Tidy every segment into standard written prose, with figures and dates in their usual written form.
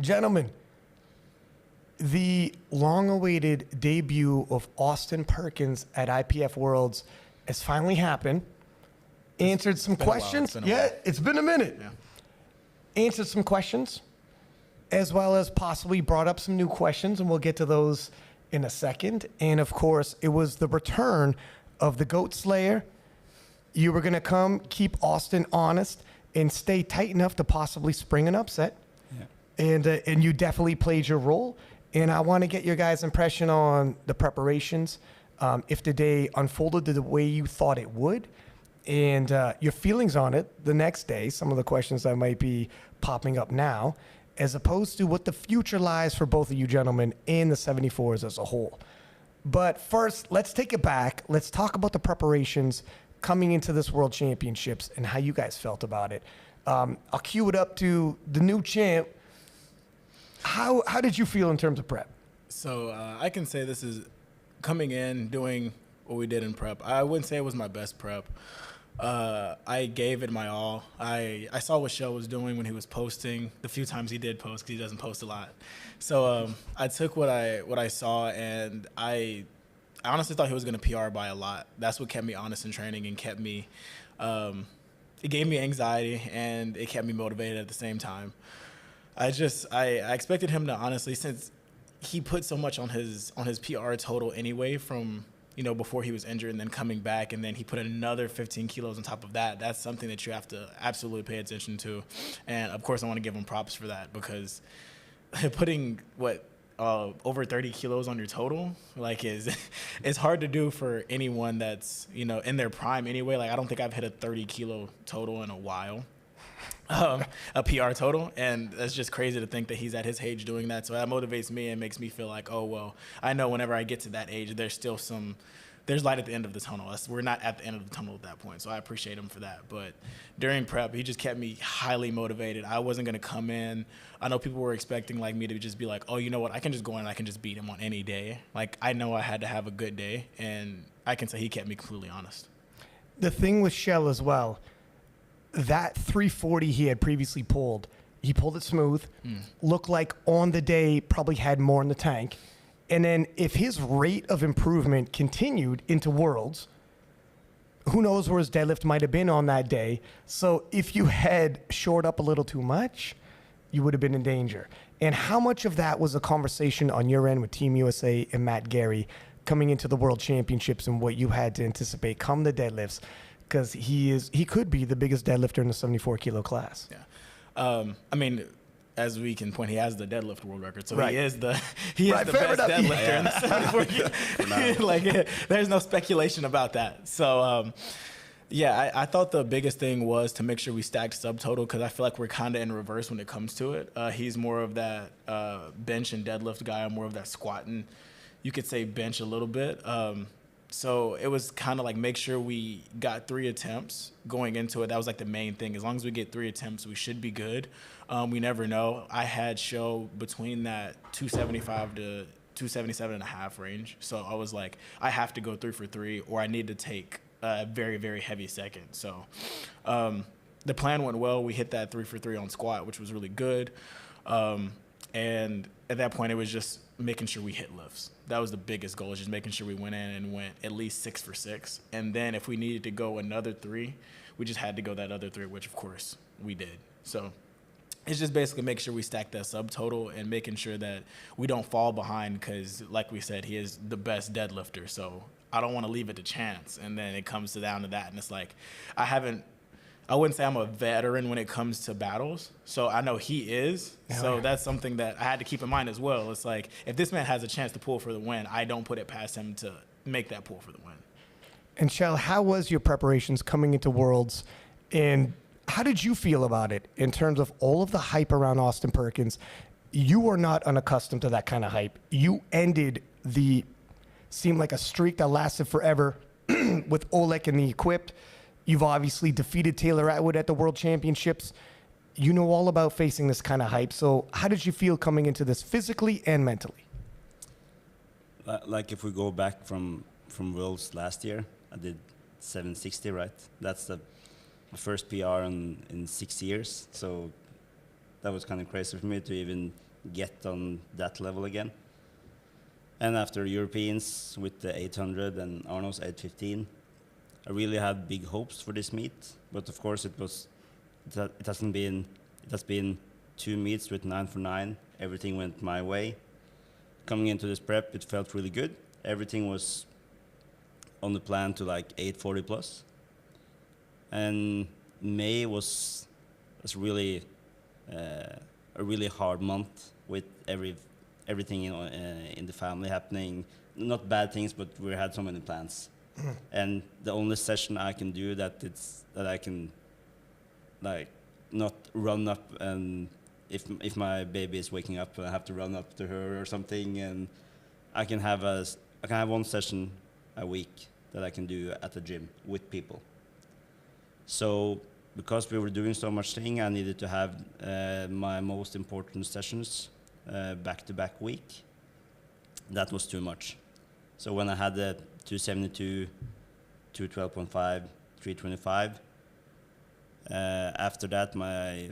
Gentlemen, the long-awaited debut of Austin Perkins at IPF Worlds has finally happened. Answered some questions. It's been a minute. Yeah. Answered some questions, as well as possibly brought up some new questions, and we'll get to those in a second. And of course, it was the return of the Goat Slayer. You were going to come, keep Austin honest, and stay tight enough to possibly spring an upset. Yeah. And you definitely played your role. And I want to get your guys' impression on the preparations, if the day unfolded the way you thought it would, and your feelings on it the next day, some of the questions that might be popping up now, as opposed to what the future lies for both of you gentlemen and the 74s as a whole. But first, let's take it back. Let's talk about the preparations coming into this World Championships and how you guys felt about it. I'll cue it up to the new champ. How did you feel in terms of prep? So I can say this is coming in, doing what we did in prep. I wouldn't say it was my best prep. I gave it my all. I saw what Kjell was doing when he was posting, the few times he did post, because he doesn't post a lot. So I took what I saw, and I honestly thought he was going to PR by a lot. That's what kept me honest in training and kept me it gave me anxiety, and it kept me motivated at the same time. I expected him to honestly, since he put so much on his PR total anyway from, before he was injured and then coming back, and then he put another 15 kilos on top of that. That's something that you have to absolutely pay attention to. And of course I want to give him props for that, because putting over 30 kilos on your total, it's hard to do for anyone that's, in their prime anyway. I don't think I've hit a 30 kilo total in a while. A PR total, and that's just crazy to think that he's at his age doing that. So that motivates me and makes me feel like, oh well, I know whenever I get to that age, there's light at the end of the tunnel. We're not at the end of the tunnel at that point, so I appreciate him for that. But during prep, he just kept me highly motivated. I wasn't going to come in. I know people were expecting me to just be like, oh, you know what, I can just go in and I can just beat him on any day. I know I had to have a good day, and I can say he kept me completely honest. The thing with Kjell as well, that 340 he had previously pulled, he pulled it smooth, looked like on the day probably had more in the tank. And then if his rate of improvement continued into Worlds, who knows where his deadlift might have been on that day. So if you had shored up a little too much, you would have been in danger. And how much of that was a conversation on your end with Team USA and Matt Gary coming into the World Championships, and what you had to anticipate come the deadlifts? Because he could be the biggest deadlifter in the 74 kilo class. Yeah, I mean, as we can point, he has the deadlift world record, so right. he is the best deadlifter in the 74 kilo. There's no speculation about that. So I thought the biggest thing was to make sure we stacked subtotal, because I feel like we're kind of in reverse when it comes to it. He's more of that bench and deadlift guy. I'm more of that squat and, you could say, bench a little bit. So it was kind of make sure we got 3 attempts going into it. That was the main thing. As long as we get 3 attempts, we should be good. We never know. I had show between that 275 to 277 and a half range. So I was like, I have to go 3 for 3, or I need to take a very, very heavy second. So the plan went well. We hit that 3 for 3 on squat, which was really good. And at that point, it was just making sure we hit lifts. That was the biggest goal, just making sure we went in and went at least 6 for 6. And then if we needed to go another 3, we just had to go that other 3, which of course we did. So it's just basically making sure we stack that subtotal and making sure that we don't fall behind, because like we said, he is the best deadlifter. So I don't want to leave it to chance. And then it comes down to that. And it's I wouldn't say I'm a veteran when it comes to battles, so I know he is. So that's something that I had to keep in mind as well. It's if this man has a chance to pull for the win, I don't put it past him to make that pull for the win. And Kjell, how was your preparations coming into Worlds, and how did you feel about it in terms of all of the hype around Austin Perkins? You were not unaccustomed to that kind of hype. You ended seemed like a streak that lasted forever with Oleg and the Equipped. You've obviously defeated Taylor Atwood at the World Championships. You know all about facing this kind of hype. So how did you feel coming into this physically and mentally? If we go back from Worlds last year, I did 760, right? That's the first PR in 6 years. So that was kind of crazy for me to even get on that level again. And after Europeans with the 800 and Arnold's 815, I really had big hopes for this meet. But of course, it has been 2 meets with 9 for 9. Everything went my way. Coming into this prep, it felt really good. Everything was on the plan to like 840 plus. And May was really a really hard month with everything in the family happening. Not bad things, but we had so many plans. And the only session I can do that I can like not run up, and if my baby is waking up, I have to run up to her or something, and I can have one session a week that I can do at the gym with people. So because we were doing so much thing, I needed to have my most important sessions back-to-back week. That was too much. So when I had the 272, 212.5, 325, after that my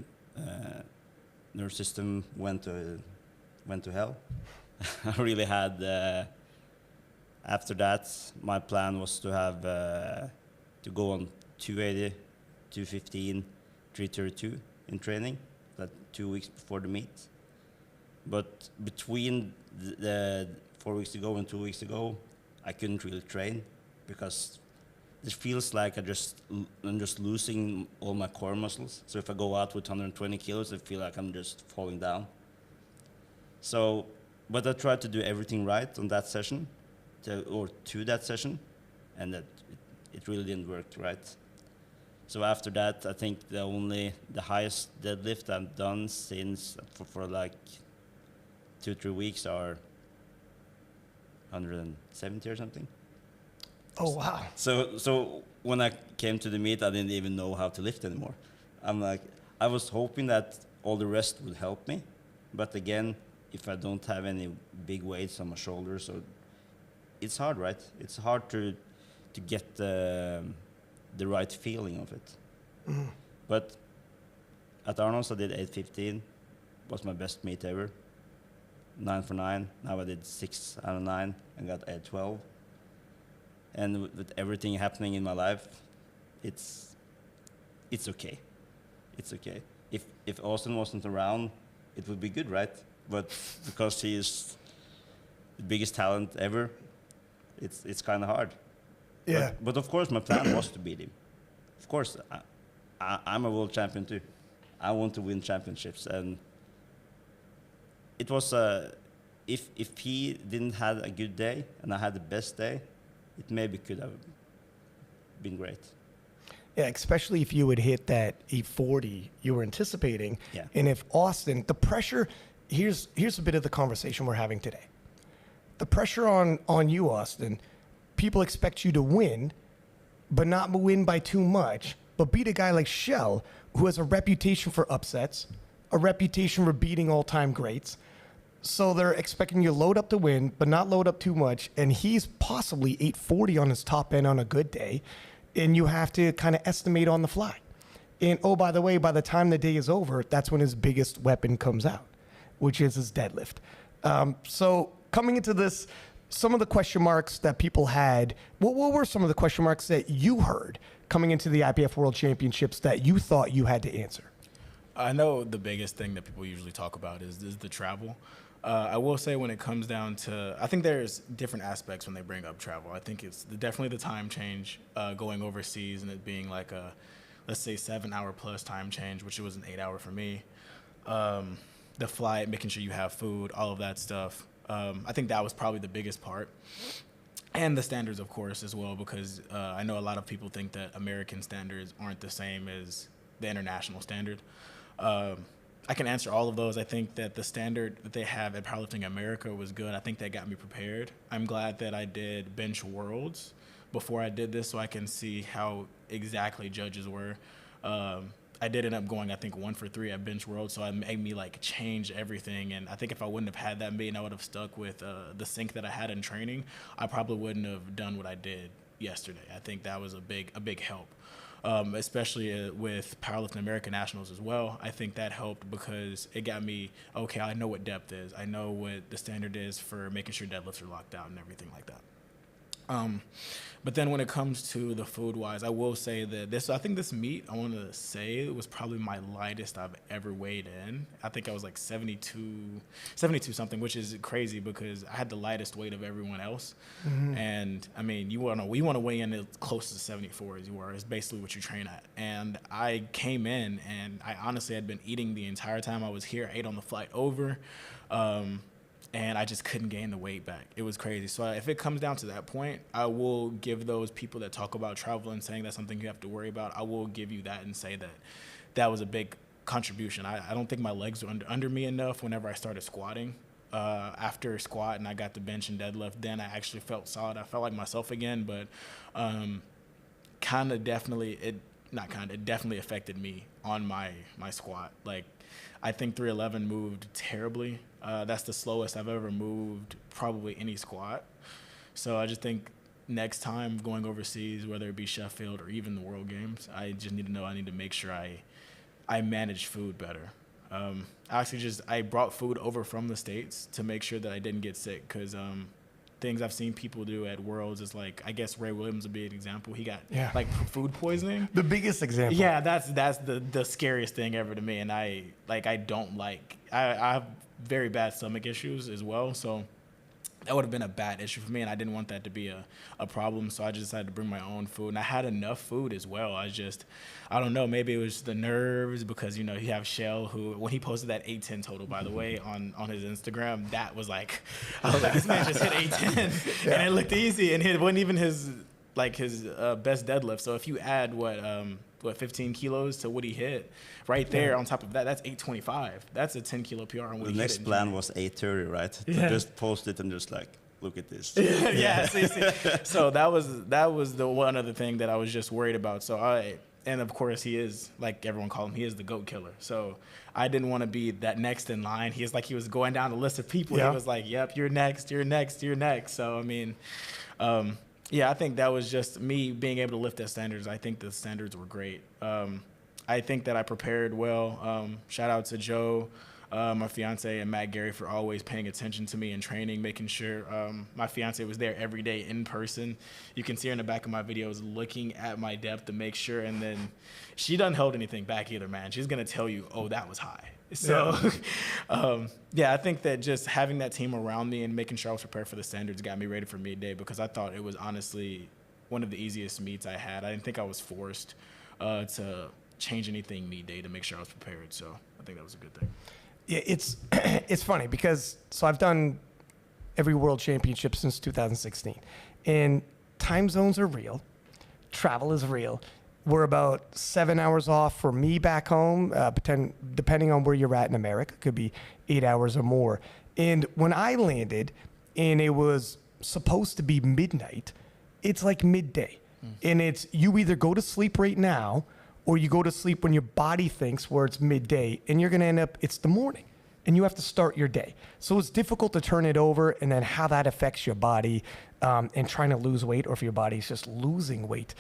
nerve system went to hell. I really had. After that, my plan was to have to go on 280, 215, 332 in training, that 2 weeks before the meet. But between the 4 weeks ago and 2 weeks ago, I couldn't really train because it feels like I'm just losing all my core muscles. So if I go out with 120 kilos, I feel like I'm just falling down. So, but I tried to do everything right on that session, to that session, and that it really didn't work right. So after that, I think the highest deadlift I've done since for like 2-3 weeks are 170 or something. Oh, wow. So when I came to the meet, I didn't even know how to lift anymore. I was hoping that all the rest would help me, but again, if I don't have any big weights on my shoulders, so it's hard, right? It's hard to get the right feeling of it. Mm. But at Arnold's, I did 815, was my best meet ever. 9 for 9. Now I did 6 out of 9 and got 812. And with everything happening in my life, it's okay. It's okay. If Austin wasn't around, it would be good, right? But because he is the biggest talent ever, it's kind of hard. Yeah. But of course, my plan was to beat him. Of course, I'm a world champion too. I want to win championships, and it was if he didn't have a good day and I had the best day, it maybe could have been great. Yeah, especially if you had hit that 840 you were anticipating. Yeah. And if Austin, the pressure, here's a bit of the conversation we're having today. The pressure on you, Austin, people expect you to win, but not win by too much, but beat a guy like Kjell, who has a reputation for upsets, a reputation for beating all-time greats. So they're expecting you to load up to win, but not load up too much. And he's possibly 840 on his top end on a good day. And you have to kind of estimate on the fly. And oh, by the way, by the time the day is over, that's when his biggest weapon comes out, which is his deadlift. So coming into this, some of the question marks that people had, what were some of the question marks that you heard coming into the IPF World Championships that you thought you had to answer? I know the biggest thing that people usually talk about is the travel. I will say when it comes down to, I think there's different aspects when they bring up travel. I think it's definitely the time change, going overseas and it being like a, let's say 7-hour plus time change, which it was an 8-hour for me. The flight, making sure you have food, all of that stuff. I think that was probably the biggest part. And the standards, of course, as well, because I know a lot of people think that American standards aren't the same as the international standard. I can answer all of those. I think that the standard that they have at Powerlifting America was good. I think that got me prepared. I'm glad that I did bench worlds before I did this so I can see how exactly judges were. I did end up going, I think, 1 for 3 at bench worlds, so it made me like change everything. And I think if I wouldn't have had that meeting, I would have stuck with the sync that I had in training. I probably wouldn't have done what I did yesterday. I think that was a big help. especially with powerlifting American Nationals as well. I think that helped because it got me, okay, I know what depth is. I know what the standard is for making sure deadlifts are locked out and everything like that. But then when it comes to the food wise, I will say that I think this meet, I want to say it was probably my lightest I've ever weighed in. I think I was like 72 something, which is crazy because I had the lightest weight of everyone else. Mm-hmm. And I mean, you want to weigh in as close to 74 as you are. It's basically what you train at. And I came in and I honestly had been eating the entire time I was here. I ate on the flight over. And I just couldn't gain the weight back. It was crazy. So if it comes down to that point, I will give those people that talk about travel and saying that's something you have to worry about, I will give you that and say that that was a big contribution. I don't think my legs were under me enough whenever I started squatting. After squat and I got the bench and deadlift, then I actually felt solid. I felt like myself again, but it definitely affected me on my squat. Like, I think 311 moved terribly. That's the slowest I've ever moved probably any squat. So I just think next time going overseas, whether it be Sheffield or even the World Games, I just need to know I need to make sure I manage food better. I brought food over from the States to make sure that I didn't get sick because things I've seen people do at Worlds is like, I guess Ray Williams would be an example. He got like food poisoning. The biggest example. Yeah, that's the scariest thing ever to me. And I have very bad stomach issues as well. So that would have been a bad issue for me. And I didn't want that to be a problem. So I just decided to bring my own food. And I had enough food as well. I don't know, maybe it was the nerves because, you have Kjell who, when he posted that 810 total, by the way, on his Instagram, that was like, I was like, this man just hit 810 and it looked easy. And it wasn't even his best deadlift. So if you add 15 kilos to what he hit right there on top of that, that's 825. That's a 10 kilo PR. On what the next plan was 830, right? To just post it and just like, look at this. See. So that was the one other thing that I was just worried about. And of course he is, like everyone called him, he is the GOAT killer. So I didn't want to be that next in line. He was going down the list of people. Yeah. He was like, yep, you're next. So, I mean, I think that was just me being able to lift the standards. I think the standards were great. I think that I prepared well. Shout out to Joe, my fiance, and Matt Gary for always paying attention to me and training, making sure my fiance was there every day in person. You can see her in the back of my videos looking at my depth to make sure. And then she doesn't hold anything back either, man. She's going to tell you, oh, that was high. So, I think that just having that team around me and making sure I was prepared for the standards got me ready for meet day because I thought it was honestly one of the easiest meets I had. I didn't think I was forced to change anything meet day to make sure I was prepared. So I think that was a good thing. Yeah, it's funny because I've done every world championship since 2016, and time zones are real, travel is real. We're about 7 hours off for me back home, depending on where you're at in America. It could be 8 hours or more. And when I landed, and it was supposed to be midnight, it's like midday. And it's you either go to sleep right now, or you go to sleep when your body thinks where it's midday, and you're going to end up, it's the morning, and you have to start your day. So it's difficult to turn it over, and then how that affects your body and trying to lose weight, or if your body's just losing weight.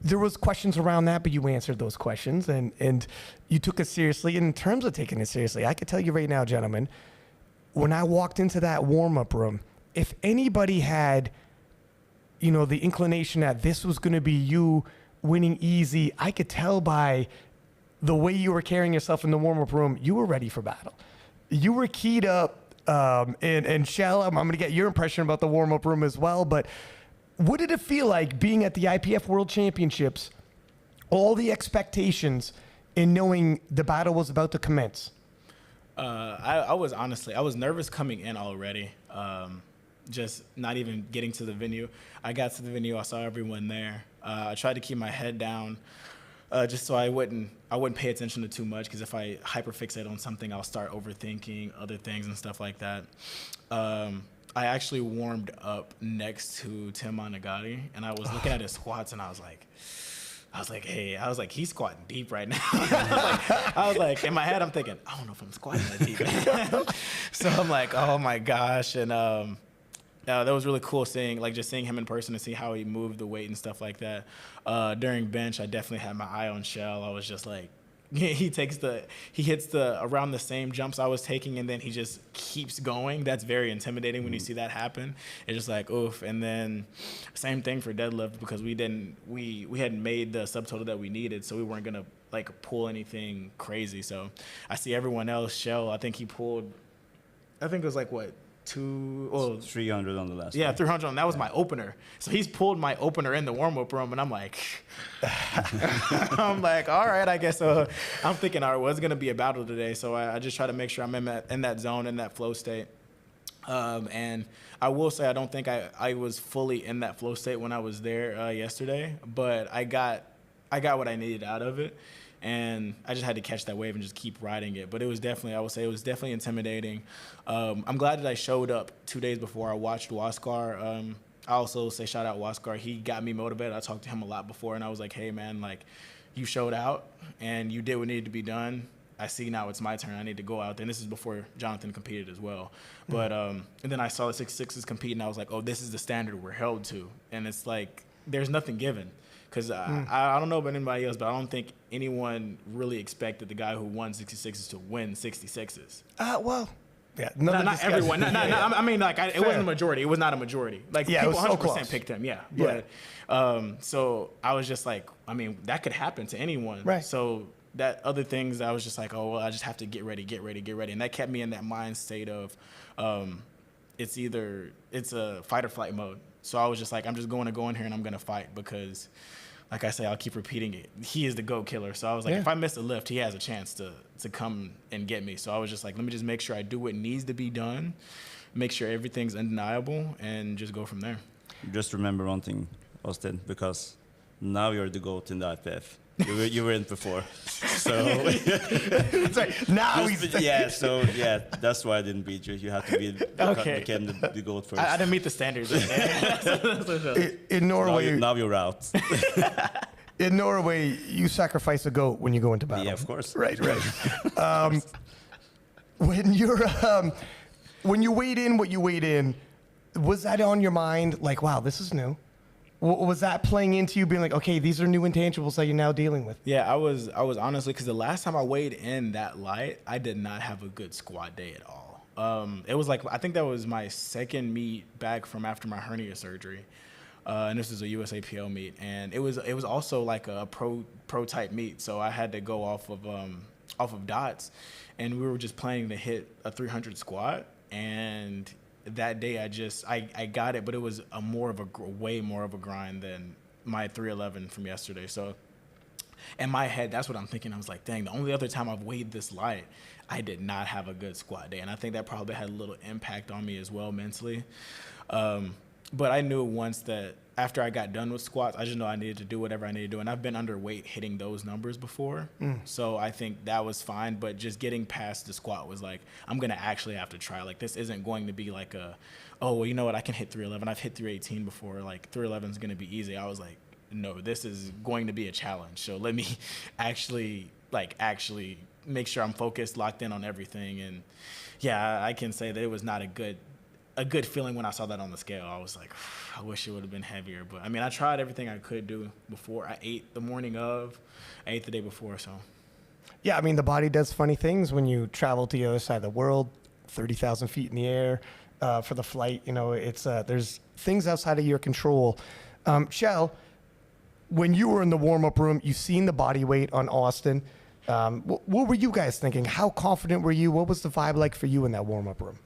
There was questions around that, but you answered those questions, and you took it seriously. And in terms of taking it seriously, I could tell you right now, gentlemen, when I walked into that warm-up room, if anybody had, the inclination that this was going to be you winning easy, I could tell by the way you were carrying yourself in the warm-up room, you were ready for battle. You were keyed up, and Kjell, I'm going to get your impression about the warm-up room as well, but what did it feel like being at the IPF World Championships, all the expectations, and knowing the battle was about to commence? I was nervous coming in already, just not even getting to the venue. I got to the venue, I saw everyone there. I tried to keep my head down just so I wouldn't pay attention to too much, because if I hyperfixate on something, I'll start overthinking other things and stuff like that. I actually warmed up next to Tim Monagatti, and I was looking at his squats, and I was like, he's squatting deep right now. I was like, in my head, I'm thinking, I don't know if I'm squatting that deep. So I'm like, oh my gosh. And That was really cool seeing him in person and see how he moved the weight and stuff like that. During bench, I definitely had my eye on Kjell. I was just like, he hits around the same jumps I was taking, and then he just keeps going. That's very intimidating when you see that happen. It's just like, oof. And then same thing for deadlift, because we hadn't made the subtotal that we needed, so we weren't gonna like pull anything crazy. So I see everyone else. Kjell, I think it was like what, 300 on the last yeah, one. 300 on that was my opener. So he's pulled my opener in the warm-up room, and I'm like, all right, I guess. I'm thinking, all right, well, it's gonna be a battle today. So I just try to make sure I'm in that zone, in that flow state. And I will say, I don't think I was fully in that flow state when I was there yesterday, but I got what I needed out of it. And I just had to catch that wave and just keep riding it. But it was definitely, I would say, it was definitely intimidating. I'm glad that I showed up 2 days before I watched Waskar. I also say shout out Waskar. He got me motivated. I talked to him a lot before, and I was like, hey, man, like, you showed out and you did what needed to be done. I see now it's my turn. I need to go out there. And this is before Jonathan competed as well. But and then I saw the 6'6s compete, and I was like, oh, this is the standard we're held to. And it's like, there's nothing given. Because I don't know about anybody else, but I don't think anyone really expected the guy who won 66s to win 66s. Well, yeah. Not everyone. I mean, like, it wasn't a majority. It was not a majority. Like, people 100% picked him, yeah. But, so I was just like, I mean, that could happen to anyone. Right. So that other things, I was just like, oh, well, I just have to get ready. And that kept me in that mind state of it's a fight or flight mode. So I was just like, I'm just going to go in here and I'm going to fight, because, like I say, I'll keep repeating it. He is the GOAT killer. So I was like, if I miss a lift, he has a chance to come and get me. So I was just like, let me just make sure I do what needs to be done, make sure everything's undeniable, and just go from there. Just remember one thing, Austin, because now you're the GOAT in the IPF. You were in before, so It's like, now that's why I didn't beat you. You had to became the GOAT first. I didn't meet the standards. in Norway. Now you're out. In Norway, you sacrifice a goat when you go into battle. Yeah, of course. Right. When you weighed in what you weighed in, was that on your mind? Like, wow, this is new. Was that playing into you being like, okay, these are new intangibles that you're now dealing with? Yeah, I was honestly, because the last time I weighed in that light, I did not have a good squat day at all. It was like, I think that was my second meet back from after my hernia surgery. And this is a USAPL meet. And it was also like a pro type meet. So I had to go off of dots, and we were just planning to hit a 300 squat. And that day I got it, but it was way more of a grind than my 311 from yesterday. So in my head, that's what I'm thinking. I was like, dang, the only other time I've weighed this light, I did not have a good squat day. And I think that probably had a little impact on me as well mentally. But I knew once that after I got done with squats, I just know I needed to do whatever I needed to do. And I've been underweight hitting those numbers before. So I think that was fine. But just getting past the squat was like, I'm going to actually have to try. Like, this isn't going to be like oh, well, you know what? I can hit 311. I've hit 318 before. Like, 311 is going to be easy. I was like, no, this is going to be a challenge. So let me actually make sure I'm focused, locked in on everything. And yeah, I can say that it was not a good feeling when I saw that on the scale. I was like, I wish it would have been heavier. But I mean, I tried everything I could do before. I ate the morning of, I ate the day before. So Yeah, I mean, the body does funny things when you travel to the other side of the world, 30,000 feet in the air for the flight. You know, it's there's things outside of your control. Kjell, when you were in the warm-up room, you seen the body weight on Austin. What were you guys thinking? How confident were you? What was the vibe like for you in that warm-up room?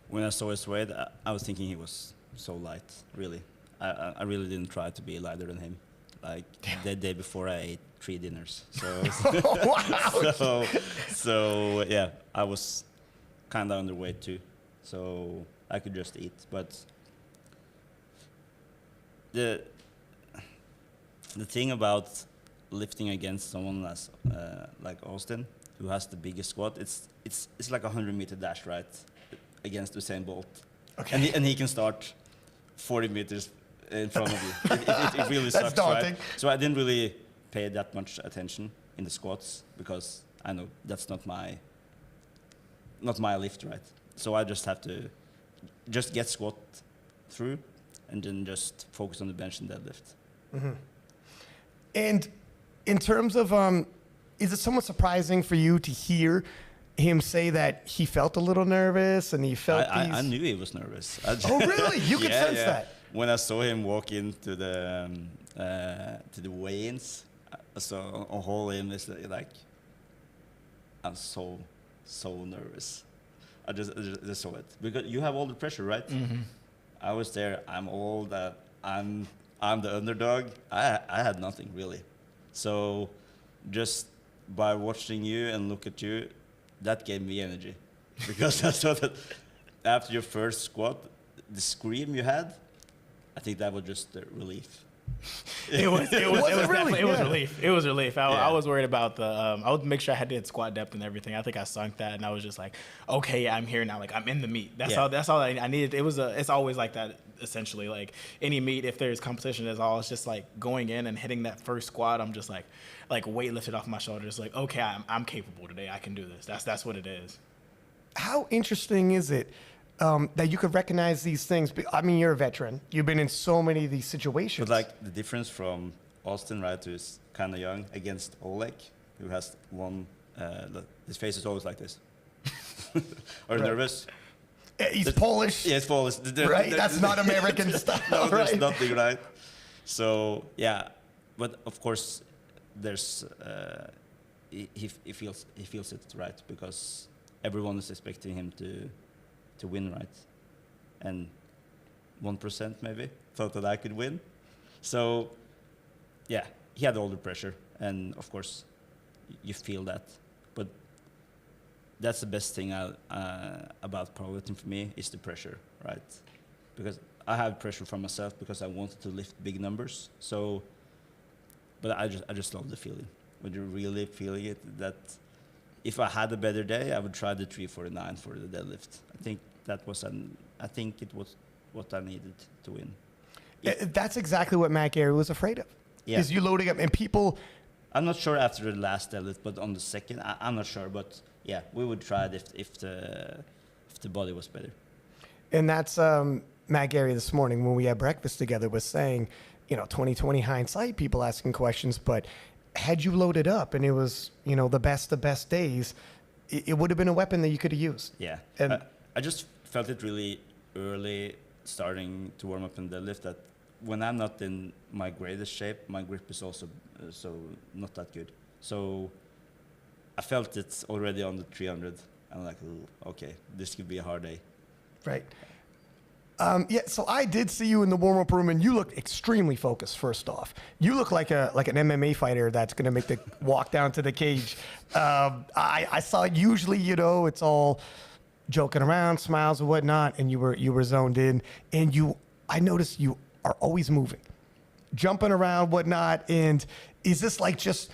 When I saw his weight, I was thinking he was so light, really. I really didn't try to be lighter than him. Like, the day before, I ate 3 dinners. So yeah, I was kind of underweight too. So I could just eat. But the thing about lifting against someone like Austin, who has the biggest squat, it's like a 100-meter dash, right? Against Usain Bolt. Okay. And he can start 40 meters in front of you. It really sucks, daunting. right? So I didn't really pay that much attention in the squats because I know that's not my lift, right? So I just have to just get squat through, and then just focus on the bench and deadlift. And in terms of, is it somewhat surprising for you to hear him say that he felt a little nervous and he felt I knew he was nervous. Oh, really? You could sense that? When I saw him walk into the weigh-ins, I saw a whole in this like, I'm so nervous. I just saw it because you have all the pressure, right? Mm-hmm. I was there. I'm all that. I'm the underdog. I had nothing really. So just by watching you and look at you, that gave me energy, because I saw that after your first squat, the scream you had, I think that was just a relief. It was relief. It was relief. I was worried about the. I would make sure I had to hit squat depth and everything. I think I sunk that, and I was just like, okay, I'm here now. Like, I'm in the meet. That's all I needed. It's always like that. Essentially, like any meet, if there's competition, it's just like going in and hitting that first squat. I'm just like weight lifted off my shoulders. Like, okay, I'm capable today. I can do this. That's what it is. How interesting is it that you could recognize these things? I mean, you're a veteran. You've been in so many of these situations. But like the difference from Austin, right, who's kind of young, against Oleg, who has one, his face is always like this. Are you nervous? He's Polish. Yeah, he's Polish. Right? That's not American style. No, there's right? nothing, right? So, yeah. But of course, there's, he feels it, right? Because everyone is expecting him to win, right? And 1% maybe thought that I could win. So, yeah, he had all the pressure. And of course, you feel that. But that's the best thing about powerlifting for me is the pressure, right? Because I have pressure from myself because I wanted to lift big numbers. So, but I just love the feeling. When you're really feeling it, that if I had a better day, I would try the 349 for the deadlift. I think it was what I needed to win. That's exactly what Matt Gary was afraid of. Yeah. Is you loading up and people. I'm not sure after the last deadlift, but on the second, I'm not sure. But yeah, we would try it if the body was better. And that's Matt Gary this morning when we had breakfast together was saying, 2020 hindsight, people asking questions, but had you loaded up and it was, the best days, it would have been a weapon that you could have used. Yeah. And I just felt it really early starting to warm up in deadlift that when I'm not in my greatest shape, my grip is also so not that good. So I felt it already on the 300. I'm like, ooh, okay, this could be a hard day. Right. Yeah, so I did see you in the warm-up room, and you looked extremely focused, first off. You look like an MMA fighter that's going to make the walk down to the cage. I saw usually, it's all joking around, smiles and whatnot, and you were zoned in. And I noticed you are always moving, jumping around, whatnot. And is this like just,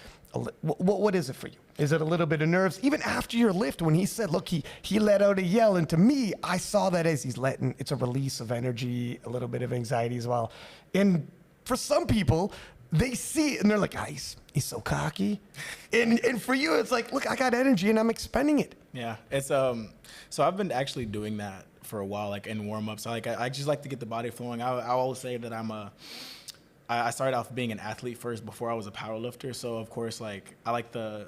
what is it for you? Is it a little bit of nerves? Even after your lift, when he said, look, he let out a yell. And to me, I saw that as it's a release of energy, a little bit of anxiety as well. And for some people, they see it and they're like, he's so cocky. And for you, it's like, look, I got energy and I'm expending it. Yeah, it's so I've been actually doing that for a while, like in warm-ups. I just like to get the body flowing. I always say that I started off being an athlete first before I was a power lifter. So of course, like I like the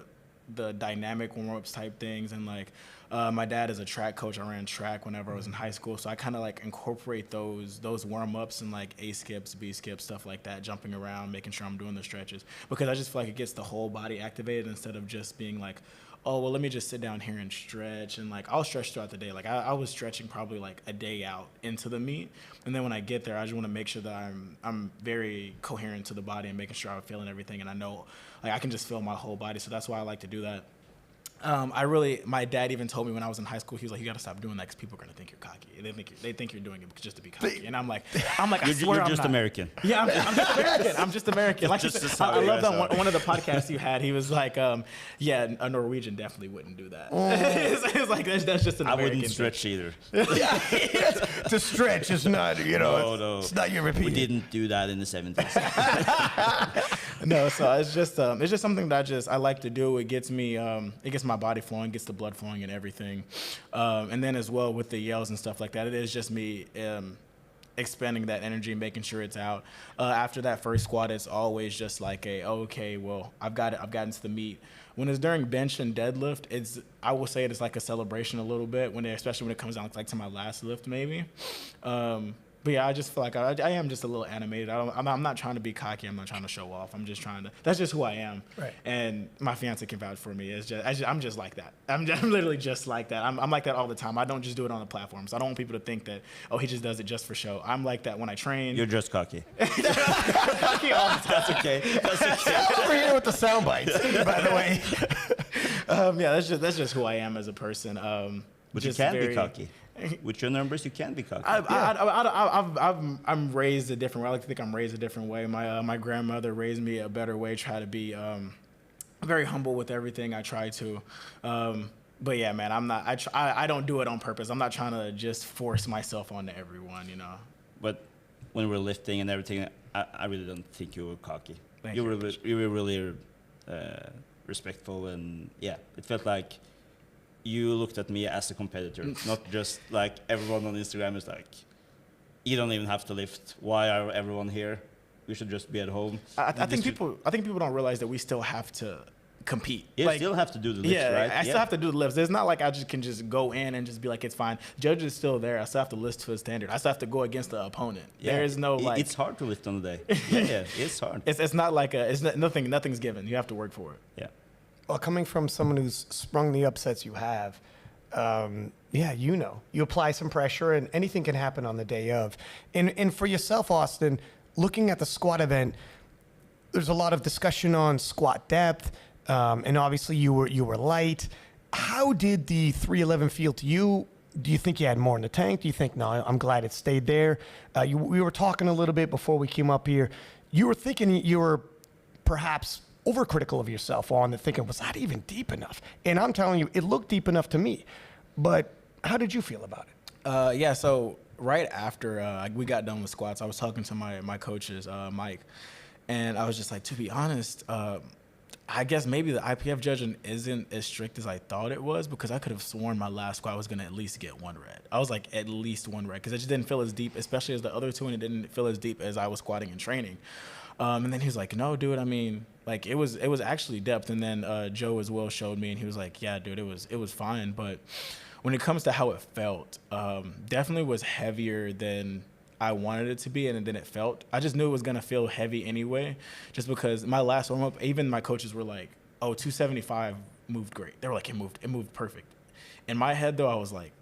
dynamic warm-ups type things, and like my dad is a track coach. I ran track whenever I was in high school, so I kind of like incorporate those warm-ups and like A skips, B skips, stuff like that, jumping around, making sure I'm doing the stretches, because I just feel like it gets the whole body activated instead of just being like, oh, well, let me just sit down here and stretch. And like I'll stretch throughout the day. Like I was stretching probably like a day out into the meet, and then when I get there, I just want to make sure that I'm very coherent to the body and making sure I'm feeling everything, and I know like I can just feel my whole body. So that's why I like to do that. My dad even told me when I was in high school, he was like, you got to stop doing that because people are going to think you're cocky. They think you're doing it just to be cocky. And I'm like, I swear you're just I'm not. American. Yeah, I'm just American. I'm just American. Like I love that one of the podcasts you had. He was like, yeah, a Norwegian definitely wouldn't do that. It's like that's just an American. I wouldn't stretch either. To stretch is not, No. it's not European. We didn't do that in the 70s. No, so it's just something that I like to do. It gets me, it gets my body flowing, gets the blood flowing and everything. And then as well with the yells and stuff like that, it is just me expending that energy and making sure it's out. After that first squat, it's always just like okay, well, I've gotten to the meat. When it's during bench and deadlift, I will say it's like a celebration a little bit especially when it comes down like to my last lift maybe. But yeah, I just feel like I am just a little animated. I'm not trying to be cocky. I'm not trying to show off. I'm just trying to. That's just who I am. Right. And my fiance can vouch for me. I'm just like that. I'm literally just like that. I'm like that all the time. I don't just do it on the platforms. I don't want people to think that he just does it just for show. I'm like that when I train. You're just cocky. Cocky all the time. That's okay. That's okay. Over here with the sound bites, by the way. Yeah, that's just who I am as a person. But you can be cocky. With your numbers, you can be cocky. I'm raised a different way. I like to think I'm raised a different way. My grandmother raised me a better way. Try to be very humble with everything I try to. But yeah, man, I'm not. I don't do it on purpose. I'm not trying to just force myself onto everyone, you know. But when we're lifting and everything, I really don't think you were cocky. Thank you you. were really respectful, and yeah, it felt like you looked at me as a competitor, not just like everyone on Instagram is like, you don't even have to lift. Why are everyone here? We should just be at home. I think people don't realize that we still have to compete. You like, still have to do the lifts, right? I still have to do the lifts. It's not like I can just go in and just be like, it's fine. Judge is still there. I still have to lift to a standard. I still have to go against the opponent. Yeah. There is no like. It's hard to lift on the day. Yeah, it's hard. It's not like nothing's given. You have to work for it. Yeah. Well, coming from someone who's sprung the upsets you have, you apply some pressure and anything can happen on the day of. And for yourself, Austin, looking at the squat event, there's a lot of discussion on squat depth, and obviously you were light. How did the 311 feel to you? Do you think you had more in the tank? Do you think, no, I'm glad it stayed there? We were talking a little bit before we came up here. You were thinking you were perhaps overcritical of yourself on it, thinking, was that even deep enough? And I'm telling you, it looked deep enough to me. But how did you feel about it? Yeah, so right after we got done with squats, I was talking to my coaches, Mike, and I was just like, to be honest, I guess maybe the IPF judging isn't as strict as I thought it was, because I could have sworn my last squat was going to at least get one red. I was like, at least one red, because it just didn't feel as deep, especially as the other two, and it didn't feel as deep as I was squatting and training. And then he was like, no, dude, I mean, like it was actually depth. And then Joe as well showed me, and he was like, yeah, dude, it was fine. But when it comes to how it felt, definitely was heavier than I wanted it to be, and then it felt. I just knew it was gonna feel heavy anyway, just because my last warm up, even my coaches were like, oh, 275 moved great. They were like, it moved perfect. In my head though, I was like,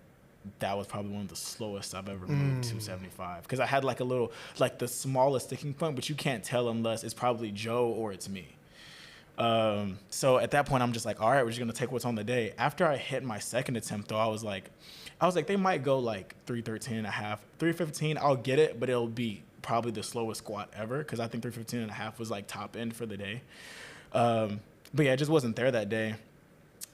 that was probably one of the slowest I've ever moved, 275. Because I had like a little, like the smallest sticking point, but you can't tell unless it's probably Joe or it's me. So at that point, I'm just like, all right, we're just going to take what's on the day. After I hit my second attempt, though, I was like, they might go like 313 and a half, 315. I'll get it, but it'll be probably the slowest squat ever, because I think 315 and a half was like top end for the day. But yeah, it just wasn't there that day.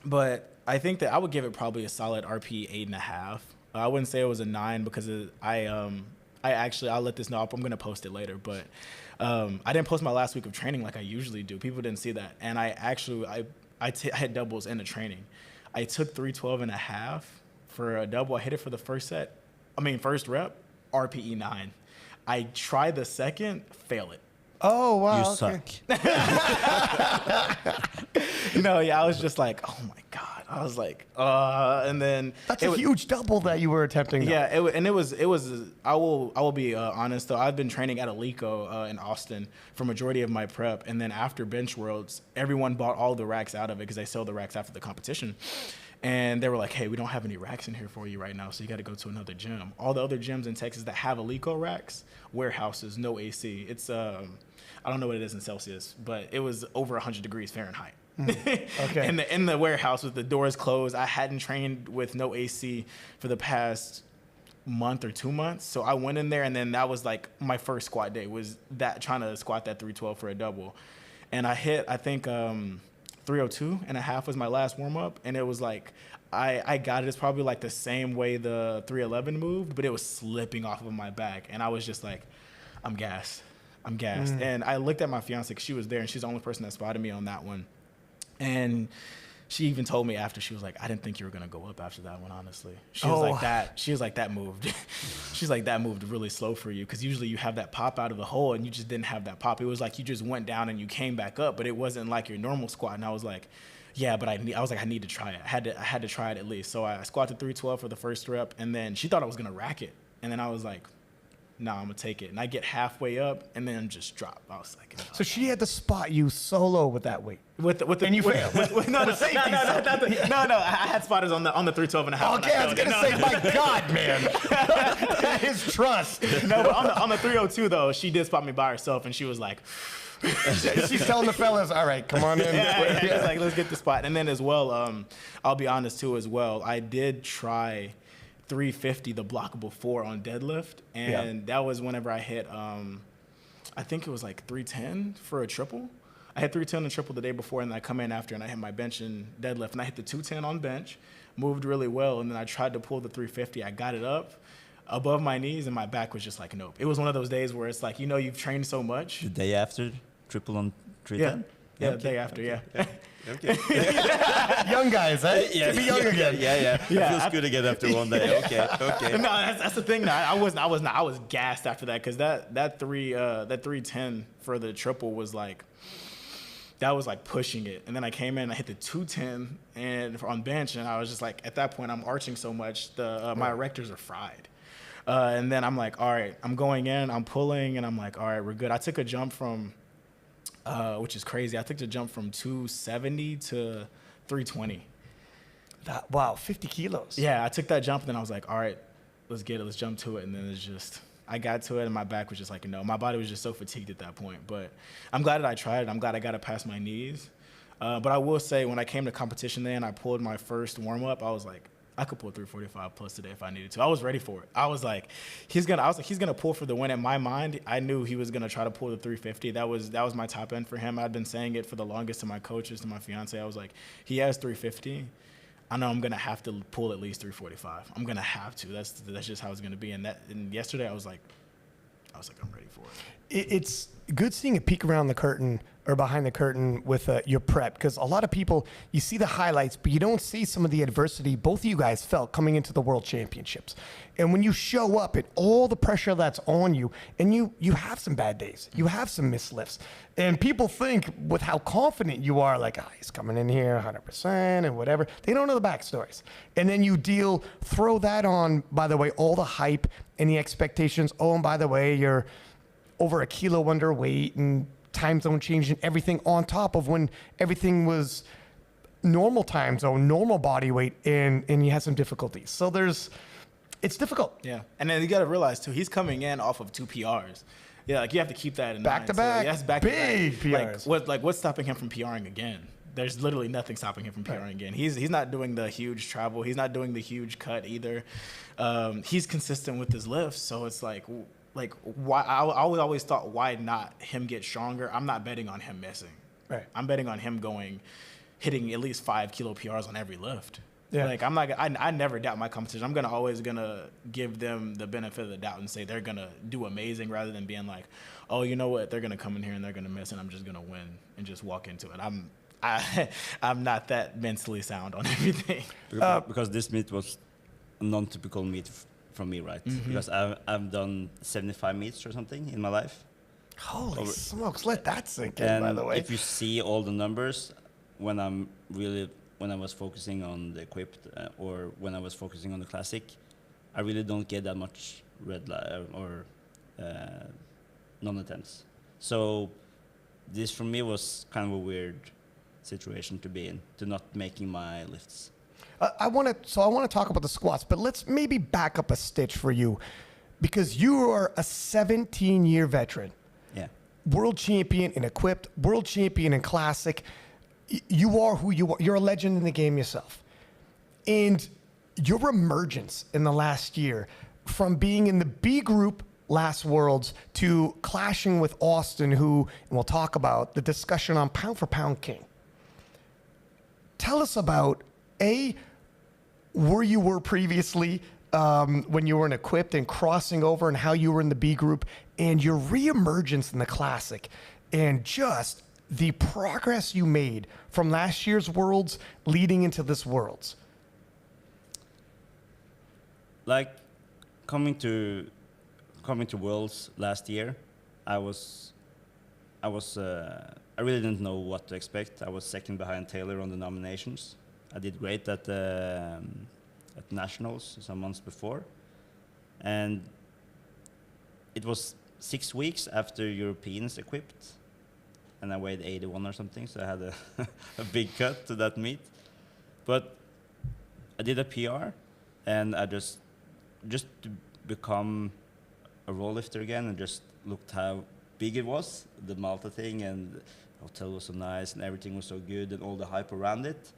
But I think that I would give it probably a solid RP 8.5. I wouldn't say it was a 9, because I'll let this know. I'm going to post it later, but I didn't post my last week of training like I usually do. People didn't see that. And I had doubles in the training. I took 312 and a half for a double. I hit it for the first rep, RPE 9. I tried the second, fail it. Oh, wow. You okay. suck. No, yeah, I was just like, oh my God. I was like, and then That's a huge double that you were attempting. Though. Yeah, it was. I will be honest though. I've been training at Alico in Austin for majority of my prep, and then after Bench Worlds, everyone bought all the racks out of it because they sell the racks after the competition. And they were like, hey, we don't have any racks in here for you right now, so you got to go to another gym. All the other gyms in Texas that have Alico racks, warehouses, no AC. It's I don't know what it is in Celsius, but it was over 100 degrees Fahrenheit. Okay. in the warehouse with the doors closed. I hadn't trained with no AC for the past month or 2 months. So I went in there, and then that was like my first squat day, was that trying to squat that 312 for a double. And I hit, I think 302 and a half was my last warm up. And it was like, I got it. It's probably like the same way the 311 moved, but it was slipping off of my back. And I was just like, I'm gassed. I'm gassed. And I looked at my fiance because she was there, and she's the only person that spotted me on that one. And she even told me after, she was like, I didn't think you were going to go up after that one, honestly. She was like, that moved. She's like, that moved really slow for you, because usually you have that pop out of the hole, and you just didn't have that pop. It was like you just went down and you came back up, but it wasn't like your normal squat. And I was like, yeah, but I need to try it. I had to try it at least. So I squatted 312 for the first rep, and then she thought I was going to rack it. And then I was like, no, I'm going to take it. And I get halfway up and then just drop. I was like, So she had to spot you solo with that weight. And you failed. No, I had spotters on the 312 and a half. Okay, I was going to say, my God, man. That is trust. No, but on the 302, though, she did spot me by herself, and she was like, she's telling the fellas, all right, come on in. yeah. She's like, let's get the spot. And then as well, I'll be honest, too, as well, I did try 350, the blockable 4 on deadlift, and that was whenever I hit, I think it was like 310 for a triple. I hit 310 and triple the day before, and then I come in after, and I hit my bench and deadlift, and I hit the 210 on bench, moved really well, and then I tried to pull the 350. I got it up above my knees, and my back was just like, nope. It was one of those days where it's like, you've trained so much. The day after, triple on 310? Yeah, okay. The day after, yeah. Okay. Young guys, eh? To be young again. Yeah. It feels good again after one day. Okay. No, that's the thing. I was gassed after that, because that 310 for the triple was like, that was like pushing it. And then I came in and I hit the 210 and on bench, and I was just like, at that point I'm arching so much, my erectors are fried. And then I'm like, all right, I'm going in, I'm pulling, and I'm like, all right, we're good. I took a jump from, which is crazy. I took the jump from 270 to 320. Wow, 50 kilos. Yeah, I took that jump, and then I was like, all right, let's get it. Let's jump to it. And then it's just, I got to it, and my back was just like, my body was just so fatigued at that point. But I'm glad that I tried it. I'm glad I got it past my knees. But I will say, when I came to competition day and I pulled my first warm-up, I was like, I could pull 345 plus today if I needed to. I was ready for it. I was like, he's gonna pull for the win. In my mind, I knew he was gonna try to pull the 350. That was my top end for him. I'd been saying it for the longest to my coaches, to my fiance. I was like, he has 350. I know I'm gonna have to pull at least 345. I'm gonna have to. That's just how it's gonna be. And yesterday I was like, I'm ready for it. It's good seeing a peek around the curtain or behind the curtain with your prep, because a lot of people, you see the highlights, but you don't see some of the adversity both of you guys felt coming into the World Championships. And when you show up and all the pressure that's on you, and you have some bad days, you have some missed lifts, and people think with how confident you are, like, he's coming in here 100% and whatever. They don't know the backstories. And then you throw that on, by the way, all the hype and the expectations. Oh, and by the way, you're over a kilo underweight and time zone change and everything on top of when everything was normal time zone, normal body weight, and you had some difficulties. So it's difficult. Yeah. And then you got to realize too, he's coming in off of 2 PRs. Yeah, like you have to keep that in back mind. To back. Yes, back big to back. PRs. What's stopping him from PRing again? There's literally nothing stopping him from PRing again. He's not doing the huge travel. He's not doing the huge cut either. He's consistent with his lifts, so it's like why? I always thought, why not him get stronger? I'm not betting on him missing. Right. I'm betting on him hitting at least 5 kilo PRs on every lift. Yeah. Like I never doubt my competition. I'm always gonna give them the benefit of the doubt and say they're gonna do amazing, rather than being like, oh, you know what, they're gonna come in here and they're gonna miss, and I'm just gonna win and just walk into it. I'm not that mentally sound on everything. Because this meet was a non-typical meet from me, right? Mm-hmm. Because I've done 75 meets or something in my life. Holy smokes, let that sink in, by the way. If you see all the numbers, when I was focusing on the equipped or when I was focusing on the classic, I really don't get that much red light or non-attempts. So this for me was kind of a weird situation to be in, to not making my lifts. I want to talk about the squats, but let's maybe back up a stitch for you, because you are a 17-year veteran. Yeah. World champion in equipped, world champion in classic. You are who you are. You're a legend in the game yourself. And your emergence in the last year, from being in the B group last Worlds to clashing with Austin, who, and we'll talk about the discussion on pound for pound king. Tell us about, where you were previously when you were in equipped and crossing over, and how you were in the B group, and your reemergence in the Classic, and just the progress you made from last year's Worlds leading into this Worlds. Like coming to Worlds last year, I really didn't know what to expect. I was second behind Taylor on the nominations. I did great at Nationals some months before, and it was 6 weeks after Europeans equipped, and I weighed 81 or something, so I had a big cut to that meet. But I did a PR, and I just to become a row lifter again, and just looked how big it was, the Malta thing, and the hotel was so nice, and everything was so good, and all the hype around it.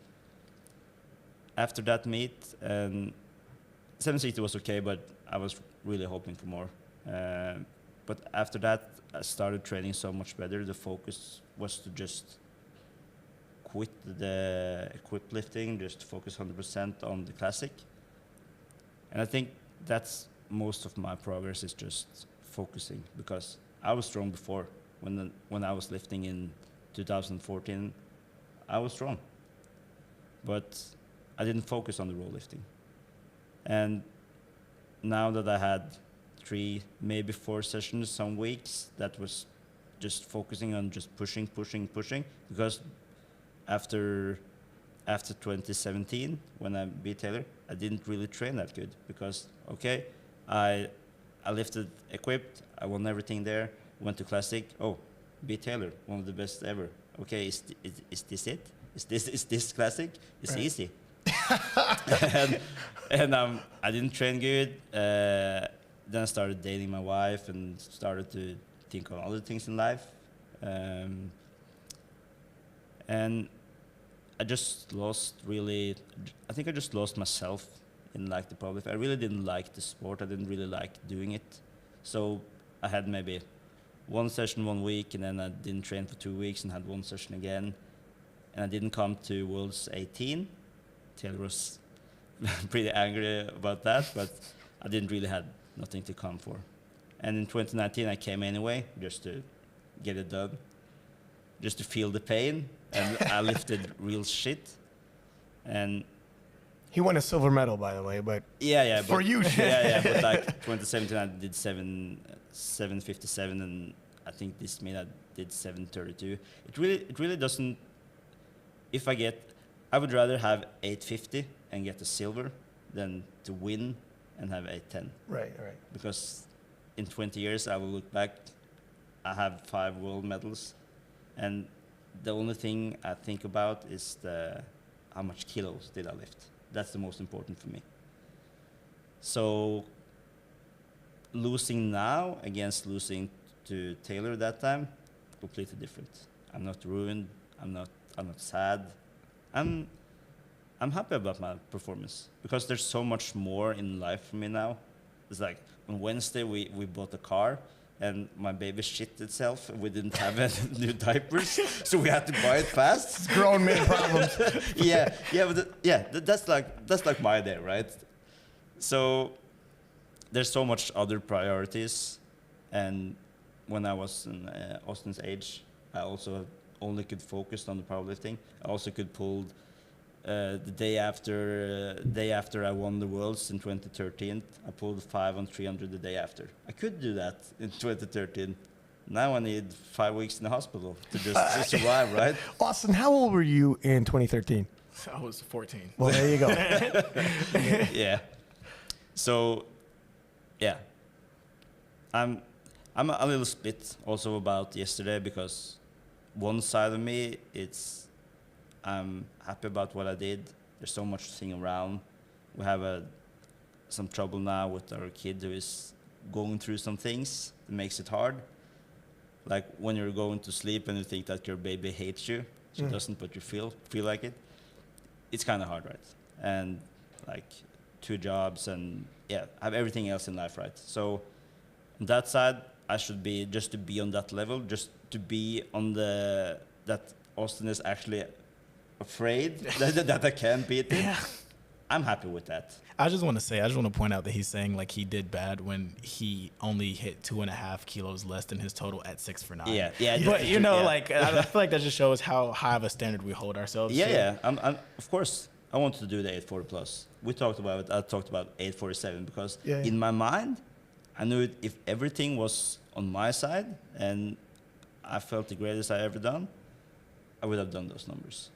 After that meet, 760 was okay, but I was really hoping for more. But after that, I started training so much better. The focus was to just quit the equipped lifting, just focus 100% on the Classic. And I think that's most of my progress, is just focusing, because I was strong before. When I was lifting in 2014, I was strong, but I didn't focus on the row lifting. And now that I had 3, maybe 4 sessions, some weeks, that was just focusing on just pushing, because after 2017, when I beat Taylor, I didn't really train that good, because okay, I lifted equipped, I won everything there, went to Classic, oh, beat Taylor, one of the best ever. Okay, is this it? Is this Classic? It's right. Easy. and I didn't train good. Then I started dating my wife and started to think on other things in life. And I just lost really, I think I just lost myself in like the powerlifting. I really didn't like the sport. I didn't really like doing it. So I had maybe 1 session 1 week, and then I didn't train for 2 weeks and had 1 session again. And I didn't come to Worlds 18. Taylor was pretty angry about that, but I didn't really have nothing to come for. And in 2019, I came anyway, just to get it done, just to feel the pain. And I lifted real shit. And He won a silver medal, by the way, but yeah, for but, you, but like 2017, I did 757, and I think this meet I did 732. It really doesn't. If I would rather have 850 and get a silver than to win and have 810. Right. Because in 20 years, I will look back, I have 5 world medals, and the only thing I think about is how much kilos did I lift. That's the most important for me. So losing now against losing to Taylor that time, completely different. I'm not ruined. I'm not sad. I'm happy about my performance, because there's so much more in life for me now. It's like on Wednesday we bought a car, and my baby shit itself. We didn't have any new diapers, so we had to buy it fast. It's grown man problems. That's like my day, right? So there's so much other priorities, and when I was in Austin's age, I also only could focus on the powerlifting. I also could pull the day after I won the Worlds in 2013. I pulled 5 on 300 the day after. I could do that in 2013. Now I need 5 weeks in the hospital to just survive, right? Austin, how old were you in 2013? I was 14. Well, there you go. Yeah. So, yeah. I'm a little split also about yesterday, because one side of me, I'm happy about what I did. There's so much thing around. We have some trouble now with our kid who is going through some things that makes it hard. Like when you're going to sleep and you think that your baby hates you. She doesn't, but you feel like it. It's kind of hard, right? And like 2 jobs and I have everything else in life, right? So on that side, I should be just to be on that level, just to be on that Austin is actually afraid that I can beat him. Yeah. I'm happy with that. I just want to point out that he's saying like he did bad when he only hit 2.5 kilos less than his total at 6 for 9. Yeah. But you know, like I feel like that just shows how high of a standard we hold ourselves. Yeah, to. I'm, of course, I wanted to do the 840 plus. We talked about it. I talked about 847 because in my mind, I knew if everything was on my side and I felt the greatest I ever done, I would have done those numbers.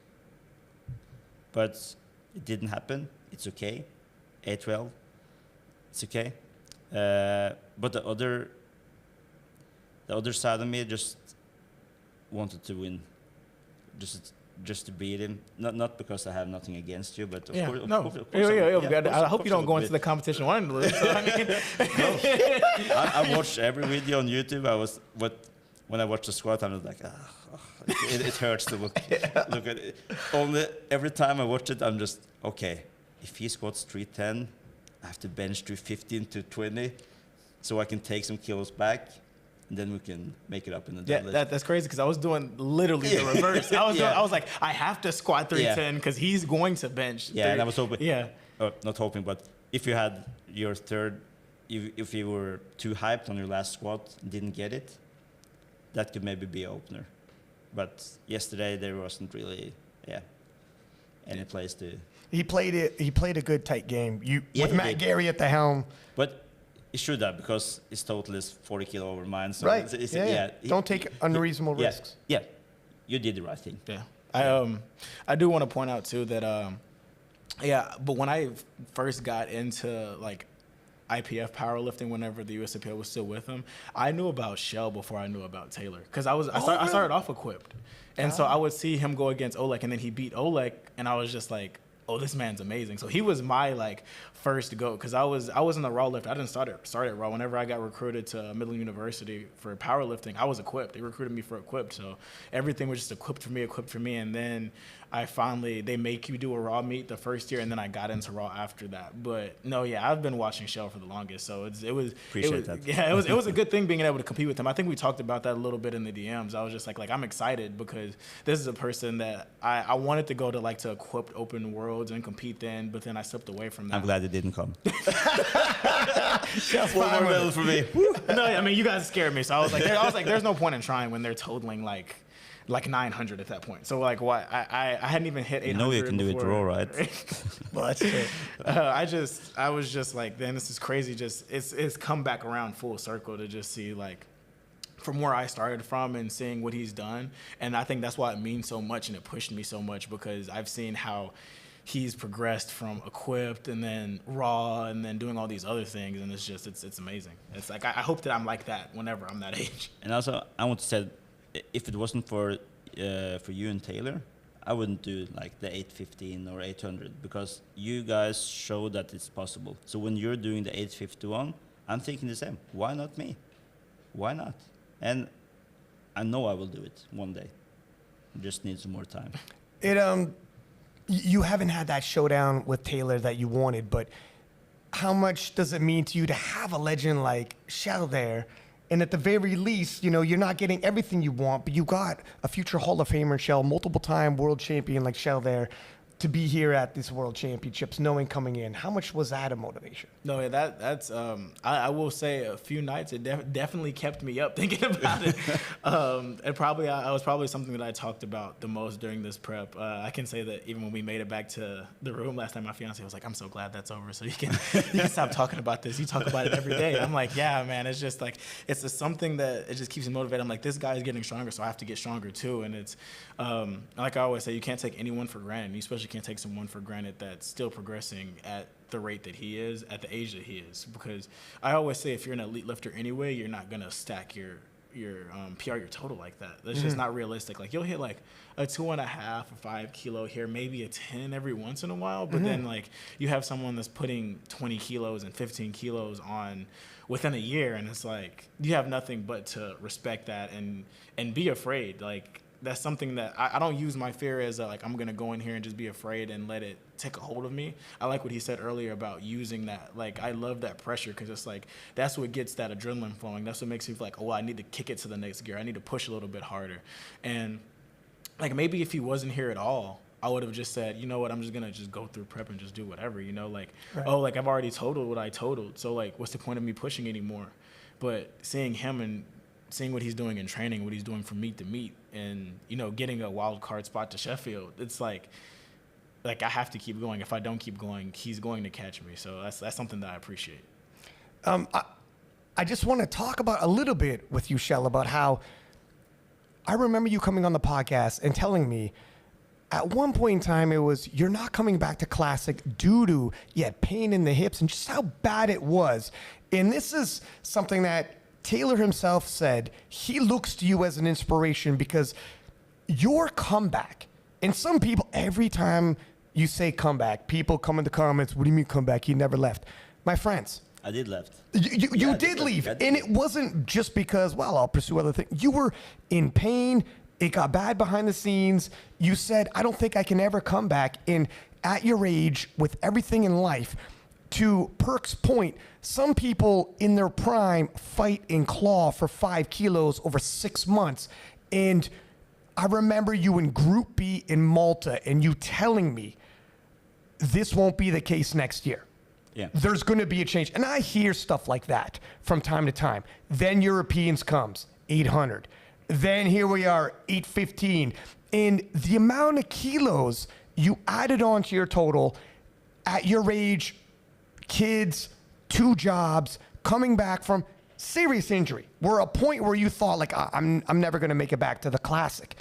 But it didn't happen. It's okay. 812, it's okay. But the other side of me just wanted to win, just to beat him. Not because I have nothing against you, but of course. I hope you don't go into the competition wanting to lose. So, I mean, I watch every video on YouTube. When I watch the squat, I'm just like, it hurts to look at it. Only every time I watch it, I'm just okay. If he squats 310, I have to bench 215 to 20, so I can take some kilos back, and then we can make it up in the deadlift. Yeah, that's crazy because I was doing literally the reverse. I was like, I have to squat 310 because he's going to bench. Yeah, and I was hoping. Yeah. Not hoping, but if you had your third, if you were too hyped on your last squat and didn't get it, that could maybe be an opener. But yesterday there wasn't really, any place to. He played a good tight game. With Matt Gary at the helm. But he should have because his total is 40 kilo over mine. So right. Don't take unreasonable risks. Yeah. You did the right thing. Yeah. I do want to point out too that but when I first got into like IPF powerlifting, whenever the USAPL was still with him, I knew about Kjell before I knew about Taylor because I started off equipped, and so I would see him go against Oleg, and then he beat Oleg, and I was just like, oh, this man's amazing. So he was my like first go because I was in the raw lift. I didn't start at raw. Whenever I got recruited to Midland University for powerlifting, I was equipped. They recruited me for equipped, so everything was just equipped for me. And then they make you do a raw meet the first year, and then I got into raw after that. But no, I've been watching Kjell for the longest, so it was a good thing being able to compete with him. I think we talked about that a little bit in the DMs. I was just like I'm excited because this is a person that I wanted to go to equipped open worlds and compete then, but then I slipped away from that. I'm glad it didn't come. One more medal for me. No, I mean you guys scared me, so I was like, there's no point in trying when they're totaling like 900 at that point. So like what I hadn't even hit 800. You know you can do it raw, right? Well, that's true. I was just like, then this is crazy. Just it's come back around full circle to just see like from where I started from and seeing what he's done. And I think that's why it means so much and it pushed me so much because I've seen how he's progressed from equipped and then raw and then doing all these other things. And it's amazing. It's like, I hope that I'm like that whenever I'm that age. And also I want to say, if it wasn't for you and Taylor, I wouldn't do like the 815 or 800 because you guys show that it's possible. So when you're doing the 851, I'm thinking the same. Why not me? Why not? And I know I will do it one day. Just need some more time. You haven't had that showdown with Taylor that you wanted, but how much does it mean to you to have a legend like Kjell there? And at the very least, you're not getting everything you want, but you got a future Hall of Famer, Kjell, multiple-time world champion like Kjell there, to be here at these World Championships, knowing coming in. How much was that a motivation? No, that's I will say a few nights it definitely kept me up thinking about it. I was probably something that I talked about the most during this prep. I can say that even when we made it back to the room last time, my fiance was like, "I'm so glad that's over, so you can stop talking about this. You talk about it every day." I'm like, "Yeah, man. It's just like it's just something that it just keeps me motivated." I'm like, "This guy is getting stronger, so I have to get stronger too." And it's like I always say, you can't take anyone for granted. You especially can't take someone for granted that's still progressing at the rate that he is, at the age that he is. Because I always say if you're an elite lifter anyway, you're not going to stack your PR, your total like that. That's just not realistic. Like you'll hit like a 2.5 or 5 kilo here, maybe a 10 every once in a while. But then like you have someone that's putting 20 kilos and 15 kilos on within a year. And it's like, you have nothing but to respect that and be afraid. Like, that's something that I don't use my fear as like I'm going to go in here and just be afraid and let it take a hold of me. I like what he said earlier about using that. Like, I love that pressure because it's like that's what gets that adrenaline flowing. That's what makes me feel like, oh, I need to kick it to the next gear. I need to push a little bit harder. And like maybe if he wasn't here at all, I would have just said, you know what, I'm just gonna just go through prep and just do whatever, you know, like, Right. oh, like I've already totaled what I totaled, so like, what's the point of me pushing anymore? But seeing him and seeing what he's doing in training, what he's doing from meet to meet, and you know, getting a wild card spot to Sheffield, it's like I have to keep going. If I don't keep going, he's going to catch me. So that's something that I appreciate. I just want to talk about a little bit with you, Kjell, about how I remember you coming on the podcast and telling me at one point in time it was you're not coming back to Classic due to you had pain in the hips and just how bad it was. And this is something that Taylor himself said. He looks to you as an inspiration because your comeback, and some people, every time you say comeback, people come in the comments, what do you mean comeback? You never left. My friends, I did left. you Yeah, I did leave, I did and leave. it wasn't just because, well, I'll pursue other things. You were in pain. It got bad behind the scenes. You said, I don't think I can ever come back. And at your age, with everything in life, to Perk's point, some people in their prime fight and claw for 5 kilos over 6 months. And I remember you in Group B in Malta and you telling me this won't be the case next year. Yeah. There's going to be a change. And I hear stuff like that from time to time. Then Europeans comes, 800. Then here we are, 815. And the amount of kilos you added onto your total at your age, kids, 2 jobs, coming back from serious injury. We're a point where you thought, like, I'm never going to make it back to the Classic.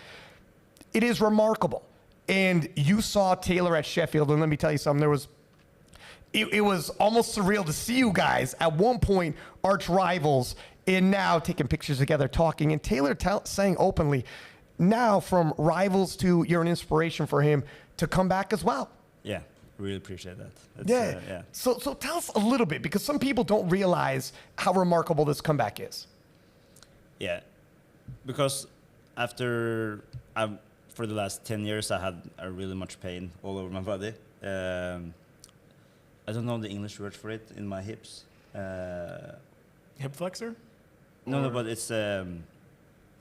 It is remarkable. And you saw Taylor at Sheffield, and let me tell you something, it was almost surreal to see you guys at one point arch rivals and now taking pictures together talking, and Taylor saying openly now from rivals to you're an inspiration for him to come back as well. Yeah, really appreciate that. It's, Yeah. yeah. So tell us a little bit, because some people don't realize how remarkable this comeback is. Yeah, because for the last 10 years, I had a really much pain all over my body. I don't know the English word for it in my hips. Hip flexor? No, but it's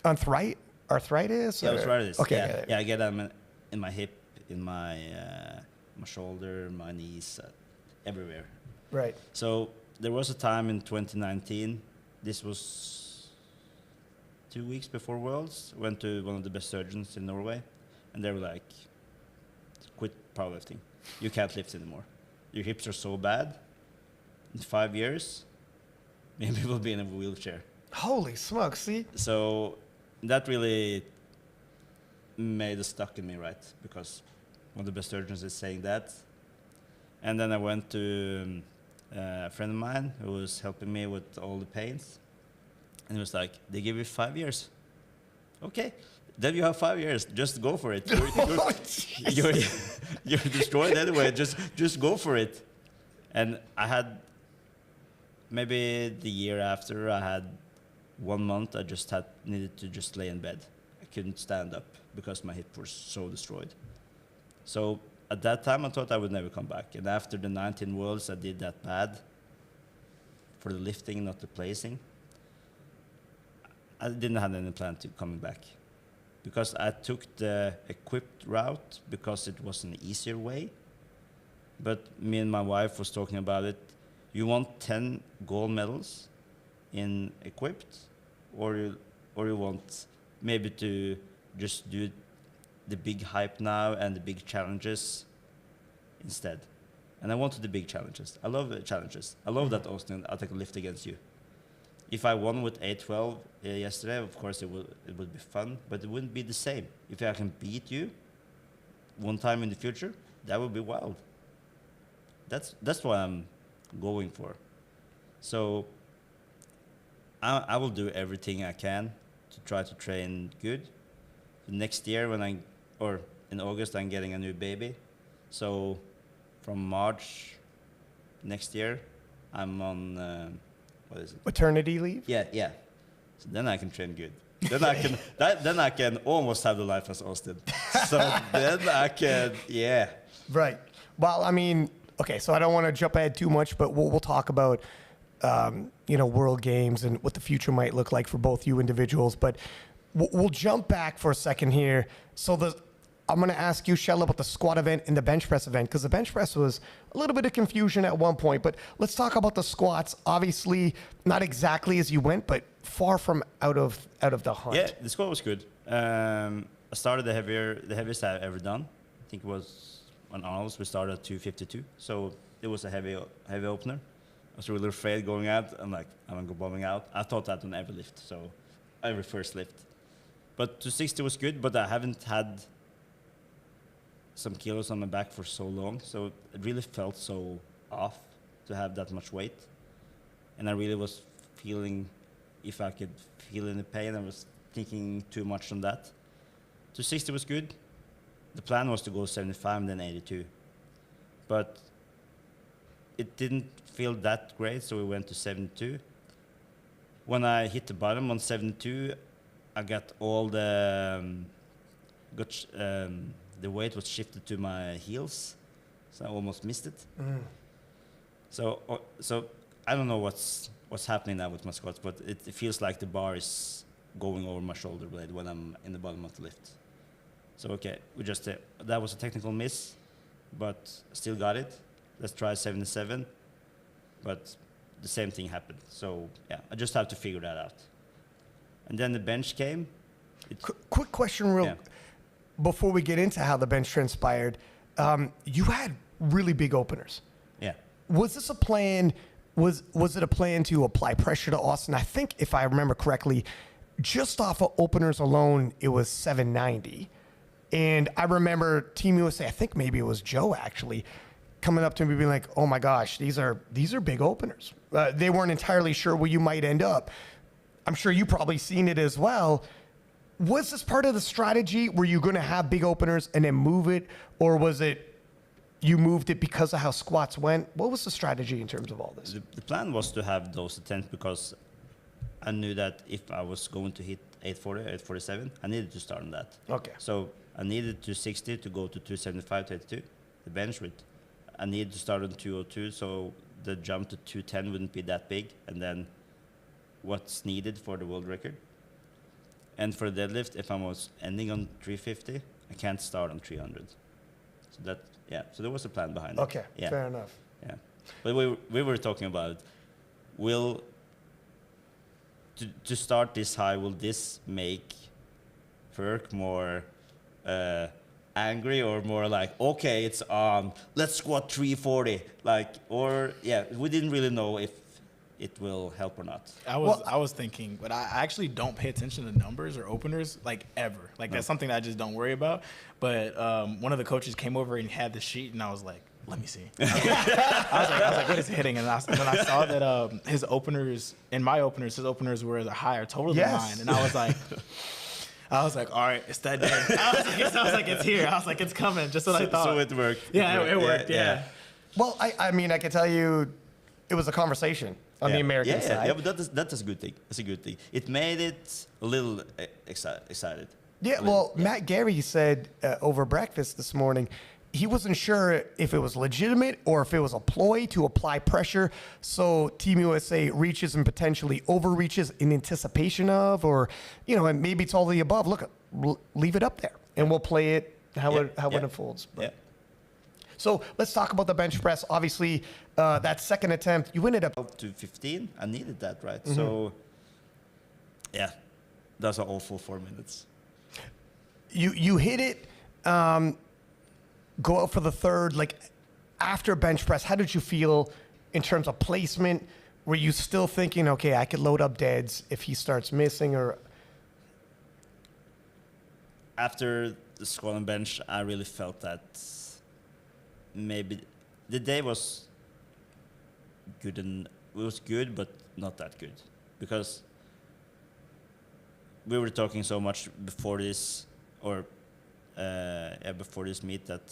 Arthritis? yeah, or- arthritis. Okay. Yeah, I get them in my hip, in my shoulder, my knees, everywhere. Right. So there was a time in 2019. This was 2 weeks before Worlds. Went to one of the best surgeons in Norway, and they were like, "Quit powerlifting. You can't lift anymore. Your hips are so bad. In 5 years, maybe we'll be in a wheelchair." Holy smokes, see? So that really made a stuck in me, right? Because one of the best surgeons is saying that. And then I went to a friend of mine who was helping me with all the pains. And he was like, they give you 5 years. Okay, then you have 5 years. Just go for it. You're destroyed anyway. Just go for it. And I had, maybe the year after, I had 1 month, I just needed to just lay in bed. I couldn't stand up because my hip was so destroyed. So at that time, I thought I would never come back. And after the 19 Worlds, I did that bad for the lifting, not the placing. I didn't have any plan to coming back because I took the equipped route because it was an easier way. But me and my wife was talking about it. You want 10 gold medals in equipped, or you want maybe to just do the big hype now and the big challenges instead. And I wanted the big challenges. I love the challenges. I love that, Austin, I take a lift against you. If I won with 812 yesterday, of course it would be fun, but it wouldn't be the same. If I can beat you one time in the future, that would be wild. That's what I'm going for. So I will do everything I can to try to train good. Next year in August, I'm getting a new baby. So from March next year, I'm on, what is it? Maternity leave? Yeah. So then I can train good. Then I can almost have the life as Austin. So then I can, yeah. Right. Well, I mean, okay, so I don't want to jump ahead too much, but we'll talk about, World Games and what the future might look like for both you individuals. But we'll jump back for a second here. So I'm going to ask you, Kjell, about the squat event and the bench press event, because the bench press was a little bit of confusion at one point. But let's talk about the squats. Obviously, not exactly as you went, but far from out of the hunt. Yeah, the squat was good. I started the heaviest I've ever done. I think it was on Arnold's. We started at 252, so it was a heavy opener. I was really afraid going out. I'm like, I'm gonna go bombing out. I thought that on every lift, so every first lift. But 260 was good, but I haven't had some kilos on my back for so long, so it really felt so off to have that much weight. And I really was feeling, if I could feel any pain, I was thinking too much on that. 260 was good. The plan was to go 75 and then 82. But it didn't feel that great, so we went to 72. When I hit the bottom on 72, I got all the the weight was shifted to my heels, so I almost missed it. So I don't know what's happening now with my squats, but it feels like the bar is going over my shoulder blade when I'm in the bottom of the lift. So okay, we just that was a technical miss, but still got it. Let's try 77, but the same thing happened. So yeah, I just have to figure that out. And then the bench came. Quick question, before we get into how the bench transpired. You had really big openers. Yeah. Was this a plan? Was it a plan to apply pressure to Austin? I think, if I remember correctly, just off of openers alone, it was 790. And I remember Team USA, I think maybe it was Joe actually, coming up to me being like, "Oh my gosh, these are big openers." They weren't entirely sure where you might end up. I'm sure you probably seen it as well. Was this part of the strategy? Were you going to have big openers and then move it, or was it you moved it because of how squats went? What was the strategy in terms of all this? The plan was to have those attempts because I knew that if I was going to hit 840, 847, I needed to start on that. Okay. So I needed 260 to go to 275 to 82, the bench width. I needed to start on 202, so the jump to 210 wouldn't be that big, and then what's needed for the world record. And for the deadlift, if I was ending on 350, I can't start on 300. So that, so there was a plan behind it. Okay, fair enough. Yeah, but we were talking about, to start this high, will this make Perk more angry or more like, okay, it's on, let's squat 340, we didn't really know if it will help or not. I was thinking, but I actually don't pay attention to numbers or openers like ever. Like that's something that I just don't worry about. But one of the coaches came over and had the sheet, and I was like, let me see. I was like, what is it hitting? And then I saw that his openers and my openers, his openers were a higher total than mine, and I was like, all right, it's that day. I was like, it's here. I was like, it's coming. Just what I thought. So it worked. Yeah, it worked. Yeah. Well, I mean, I can tell you, it was a conversation on the American side. Yeah, but that is a good thing. That's a good thing. It made it a little excited. Yeah, well, Matt Gary said over breakfast this morning, he wasn't sure if it was legitimate or if it was a ploy to apply pressure so Team USA reaches and potentially overreaches in anticipation of, or, and maybe it's all the above. Look, leave it up there, and we'll play it how it unfolds. But. Yeah. So let's talk about the bench press. Obviously, that second attempt, you ended up to 15. I needed that, right? Mm-hmm. So, that's an awful 4 minutes. You hit it. Go out for the third. Like after bench press, how did you feel in terms of placement? Were you still thinking, okay, I could load up deads if he starts missing, or? After the squat and bench, I really felt that maybe the day was good, and it was good, but not that good, because we were talking so much before this, before this meet, that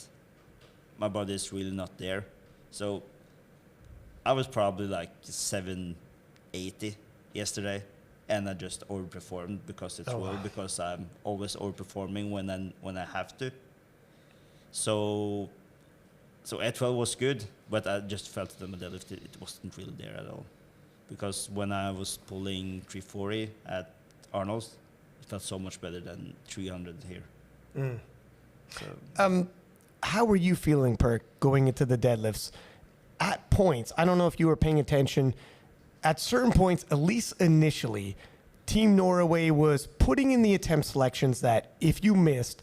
my body is really not there. So I was probably like 780 yesterday, and I just overperformed because it's because I'm always overperforming when I have to. So 812 was good, but I just felt that my deadlift, it wasn't really there at all. Because when I was pulling 340 at Arnold's, it felt so much better than 300 here. So How were you feeling, Perk, going into the deadlifts? At points, I don't know if you were paying attention, at certain points, at least initially, Team Norway was putting in the attempt selections that if you missed,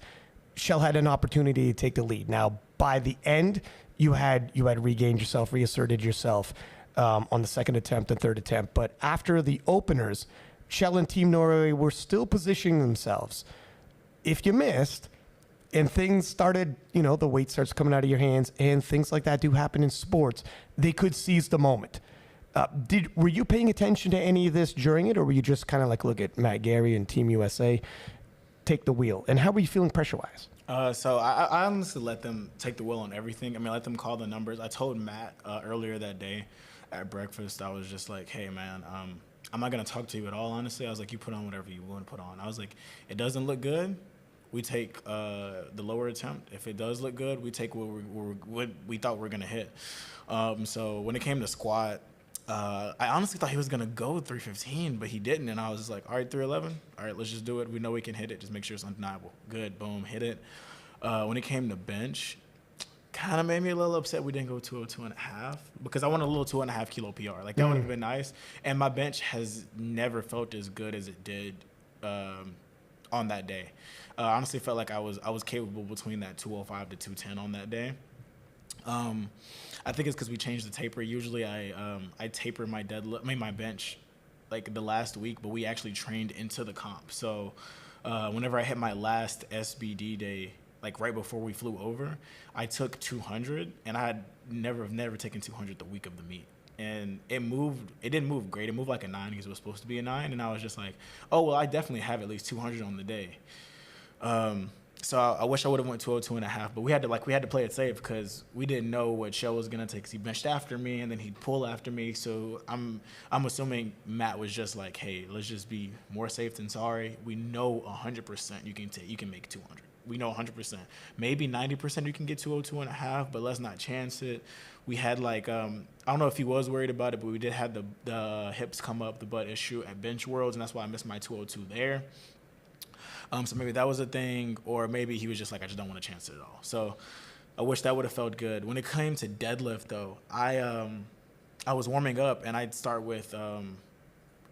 Kjell had an opportunity to take the lead. Now, by the end, you had regained yourself, reasserted yourself on the second attempt and third attempt. But after the openers, Kjell and Team Norway were still positioning themselves. If you missed, and things started, the weight starts coming out of your hands, and things like that do happen in sports, they could seize the moment. Were you paying attention to any of this during it, or were you just kind of like, look at Matt Gary and Team USA, take the wheel? And how were you feeling pressure-wise? So I honestly let them take the wheel on everything. I mean, let them call the numbers. I told Matt earlier that day at breakfast, I was just like, hey, man, I'm not going to talk to you at all, honestly. I was like, you put on whatever you want to put on. I was like, it doesn't look good. We take the lower attempt. If it does look good, we take what we thought we were going to hit. So when it came to squat, I honestly thought he was going to go 315, but he didn't. And I was just like, all right, 311. All right, let's just do it. We know we can hit it. Just make sure it's undeniable. Good, boom, hit it. When it came to bench, kind of made me a little upset we didn't go 202.5 because I want a little 2.5 kilo PR. Like, that would have been nice. And my bench has never felt as good as it did on that day. I honestly felt like I was capable between that 205 to 210 on that day. I think it's because we changed the taper. Usually I taper my my bench like the last week, but we actually trained into the comp. So whenever I hit my last SBD day, like right before we flew over, I took 200, and I had never taken 200 the week of the meet. And it didn't move great. It moved like a 9 because it was supposed to be a 9. And I was just like, oh, well, I definitely have at least 200 on the day. So I wish I would have went 202.5, but we had to play it safe because we didn't know what Kjell was going to take. 'Cause he benched after me, and then he'd pull after me. So I'm assuming Matt was just like, hey, let's just be more safe than sorry. We know 100% you can make 200. We know 100%. Maybe 90% you can get 202.5, but let's not chance it. We had like, I don't know if he was worried about it, but we did have the hips come up, the butt issue at Bench Worlds, and that's why I missed my 202 there. So maybe that was a thing, or maybe he was just like, I just don't want to chance it at all. So I wish that would have felt good. When it came to deadlift, though, I was warming up, and I'd start with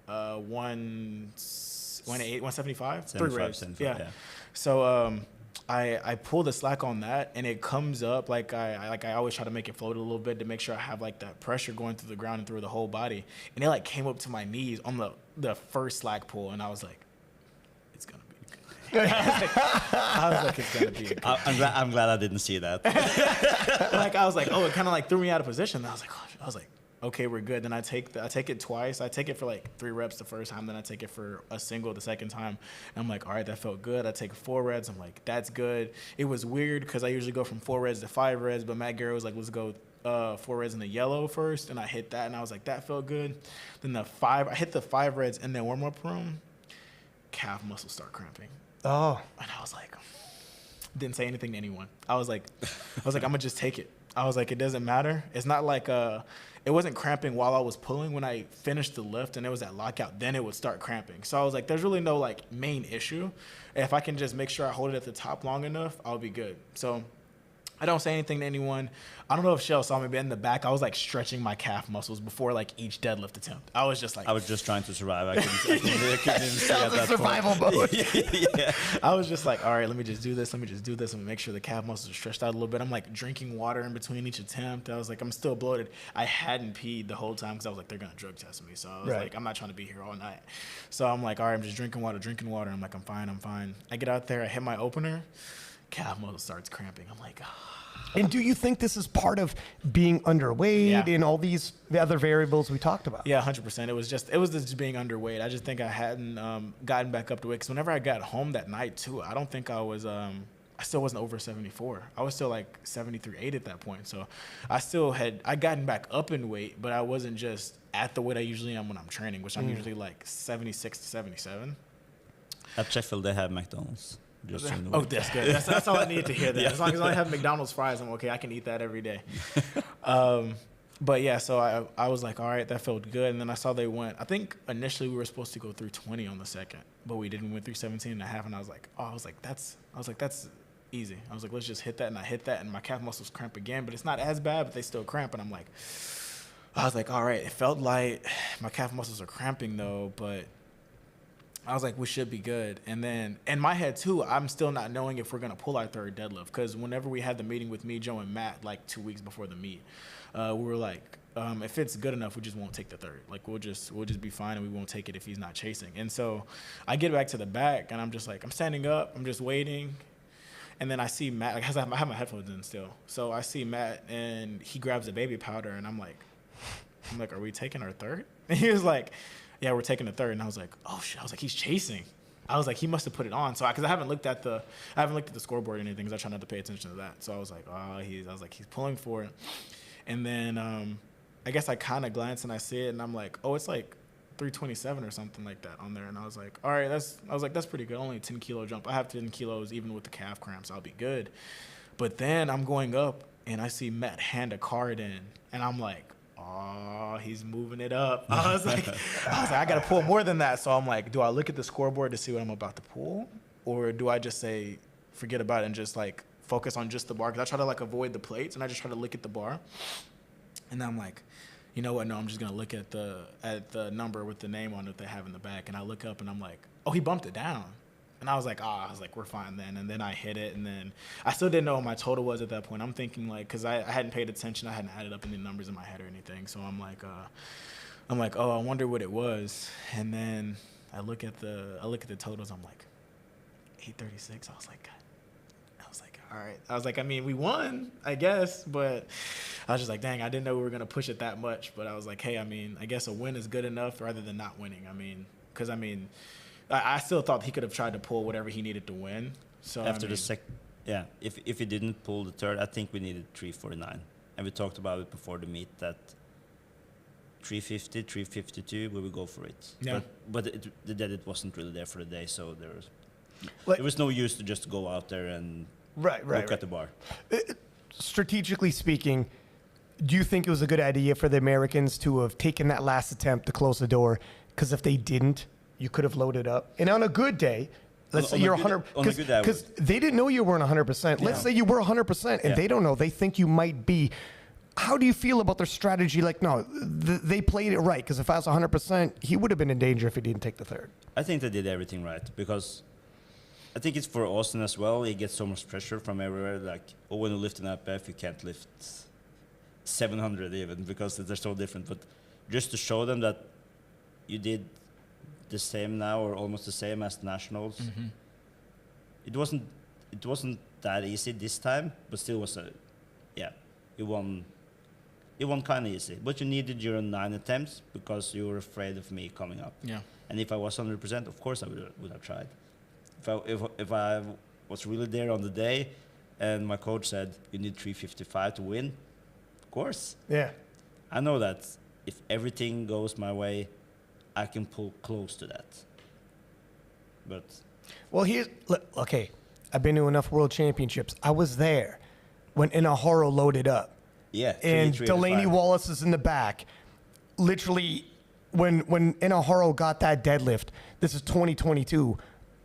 175, 3 reps. Yeah. So I pull the slack on that, and it comes up like I always try to make it float a little bit to make sure I have like that pressure going through the ground and through the whole body. And it like came up to my knees on the first slack pull, and I was like, it's gonna be good. I was like, it's gonna be a good. I'm glad I didn't see that. Like I was like, oh, it kind of like threw me out of position. And I was like, okay, we're good. Then I take it twice. I take it for like 3 reps the first time. Then I take it for a single the second time. And I'm like, all right, that felt good. I take 4 reps. I'm like, that's good. It was weird because I usually go from 4 reps to 5 reps, but Matt Gary was like, let's go 4 reps in the yellow first. And I hit that, and I was like, that felt good. Then I hit the 5 reps in the warm-up room. Calf muscles start cramping. Oh. And I was like, didn't say anything to anyone. I was like, I'm gonna just take it. I was like, it doesn't matter. It's not like it wasn't cramping while I was pulling. When I finished the lift and it was at lockout, then it would start cramping. So I was like, there's really no like main issue. If I can just make sure I hold it at the top long enough, I'll be good. So I don't say anything to anyone. I don't know if Kjell saw me, but in the back, I was like stretching my calf muscles before like each deadlift attempt. I was just like, I was just trying to survive. I couldn't even see at that survival mode. Yeah. I was just like, all right, let me just do this. Let me just do this and make sure the calf muscles are stretched out a little bit. I'm like drinking water in between each attempt. I was like, I'm still bloated. I hadn't peed the whole time because I was like, they're going to drug test me. So I was like, I'm not trying to be here all night. So I'm like, all right, I'm just drinking water. I'm like, I'm fine. I get out there. I hit my opener. Calf muscle starts cramping. I'm like, And do you think this is part of being underweight and all these other variables we talked about? Yeah, 100%. It was just being underweight. I just think I hadn't gotten back up to weight. Because whenever I got home that night too, I don't think I was. I still wasn't over 74. I was still like 73.8 at that point. So I gotten back up in weight, but I wasn't just at the weight I usually am when I'm training, which I'm usually like 76 to 77. At Sheffield, they have McDonald's. Oh, that's good. That's all I need to hear. That as long as I have McDonald's fries, I'm okay. I can eat that every day. But yeah, so I was like, all right, that felt good. And then I saw they went. I think initially we were supposed to go 320 on the second, but we didn't. We went 317.5, and I was like, that's easy. I was like, let's just hit that. And I hit that, and my calf muscles cramp again, but it's not as bad, but they still cramp. And I was like, all right, it felt light. My calf muscles are cramping though, but I was like, we should be good. And then in my head too, I'm still not knowing if we're going to pull our third deadlift. Because whenever we had the meeting with me, Joe, and Matt, like 2 weeks before the meet, we were like, if it's good enough, we just won't take the third. Like, we'll just be fine, and we won't take it if he's not chasing. And so I get back to the back, and I'm just like, I'm standing up, I'm just waiting. And then I see Matt, like, I have my headphones in still. So I see Matt, and he grabs the baby powder, and I'm like, are we taking our third? And he was like, yeah, we're taking the third. And I was like, oh shit. I was like, he's chasing. I was like, he must have put it on. So because I haven't looked at the scoreboard or anything, because I try not to pay attention to that. So I was like, he's pulling for it. And then I guess I kind of glance and I see it, and I'm like, oh, it's like 327 or something like that on there. And I was like, all right, that's pretty good. Only a 10 kilo jump. I have 10 kilos even with the calf cramps. I'll be good. But then I'm going up, and I see Matt hand a card in, and I'm like, oh, he's moving it up. I was like, I got to pull more than that. So I'm like, do I look at the scoreboard to see what I'm about to pull? Or do I just say, forget about it and just like focus on just the bar? Because I try to like avoid the plates, and I just try to look at the bar. And then I'm like, you know what? No, I'm just going to look at the number with the name on it they have in the back. And I look up, and I'm like, oh, he bumped it down. And I was like, we're fine then. And then I hit it, and then I still didn't know what my total was at that point. I'm thinking like, because I hadn't paid attention, I hadn't added up any numbers in my head or anything. So I'm like, oh, I wonder what it was. And then I look at the totals. I'm like, 836. I was like, all right. I was like, I mean, we won, I guess, but I was just like, dang, I didn't know we were gonna push it that much. But I was like, hey, I mean, I guess a win is good enough rather than not winning. I mean, because I still thought he could have tried to pull whatever he needed to win. So After if he didn't pull the third, I think we needed 349. And we talked about it before the meet that 350, 352, we would go for it. Yeah. But the deadlift wasn't really there for the day, so there was no use to just go out there and look at the bar. Strategically speaking, do you think it was a good idea for the Americans to have taken that last attempt to close the door? Because if they didn't, you could have loaded up. And on a good day, let's say you're 100, because they didn't know you weren't 100%. Let's say you were 100% and they don't know. They think you might be. How do you feel about their strategy? Like, no, they played it right. Because if I was 100%, he would have been in danger if he didn't take the third. I think they did everything right, because I think it's for Austin as well. He gets so much pressure from everywhere. Like, oh, when you lift an IPF, you can't lift 700 even, because they're so different. But just to show them that you did the same now, or almost the same as the nationals. Mm-hmm. It wasn't that easy this time, but still was you won kind of easy. But you needed your 9 attempts because you were afraid of me coming up. Yeah. And if I was 100%, of course I would have tried. If I was really there on the day, and my coach said you need 355 to win, of course. Yeah. I know that if everything goes my way, I can pull close to that. But okay, I've been to enough world championships. I was there when Inahoro loaded up. Yeah. And Delaney Wallace is in the back. Literally, when Inahoro got that deadlift, this is 2022,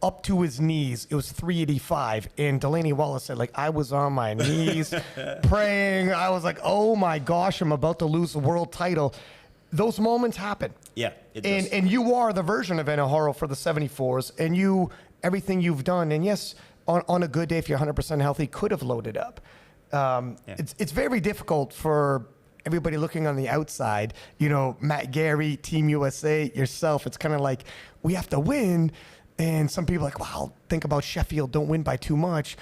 up to his knees, it was 385. And Delaney Wallace said, like, I was on my knees praying. I was like, oh my gosh, I'm about to lose the world title. Those moments happen. Yeah, it does. And you are the version of Inahoro for the 74s, and everything you've done, and yes, on a good day, if you're 100% healthy, could have loaded up. It's very difficult for everybody looking on the outside, Matt Gary, Team USA, yourself. It's kind of like, we have to win, and some people are like, well, think about Sheffield, don't win by too much.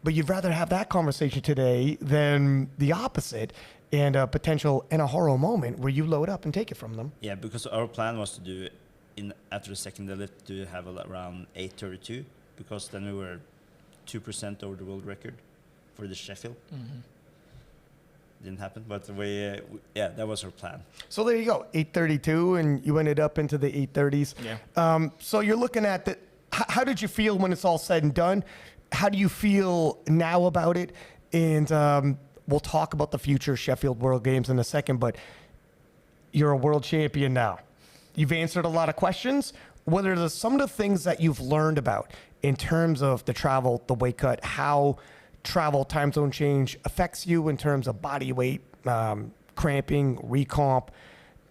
But you'd rather have that conversation today than the opposite, and a potential Inahoro moment where you load up and take it from them. Yeah, because our plan was to do after the second deadlift to have around 832, because then we were 2% over the world record for the Sheffield. Mm-hmm. Didn't happen, but that was our plan. So there you go, 832, and you ended up into the 830s. Yeah. So you're looking at how did you feel when it's all said and done? How do you feel now about it? And we'll talk about the future Sheffield World Games in a second, but you're a world champion now. You've answered a lot of questions. what are some of the things that you've learned about in terms of the travel, the weight cut, how travel, time zone change affects you in terms of body weight, cramping, recomp,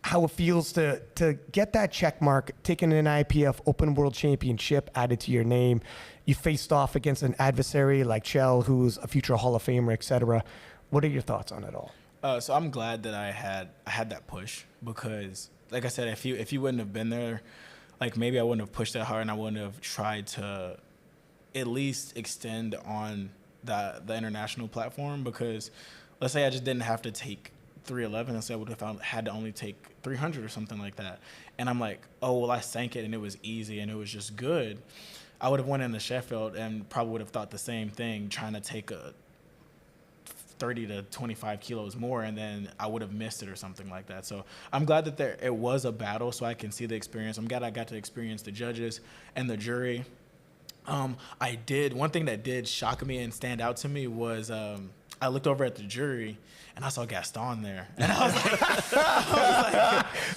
how it feels to get that check mark, taking an IPF Open World Championship added to your name. You faced off against an adversary like Kjell, who's a future Hall of Famer, etc. What are your thoughts on it all? So I'm glad that I had that push, because, like I said, if you wouldn't have been there, like, maybe I wouldn't have pushed that hard, and I wouldn't have tried to at least extend on the international platform. Because let's say I just didn't have to take 311, let's say I would have had to only take 300 or something like that, and I'm like, oh well, I sank it and it was easy and it was just good. I would have went into Sheffield and probably would have thought the same thing, trying to take a 30 to 25 kilos more, and then I would have missed it or something like that. So I'm glad that it was a battle, so I can see the experience. I'm glad I got to experience the judges and the jury. One thing that did shock me and stand out to me was I looked over at the jury and I saw Gaston there, and I was like,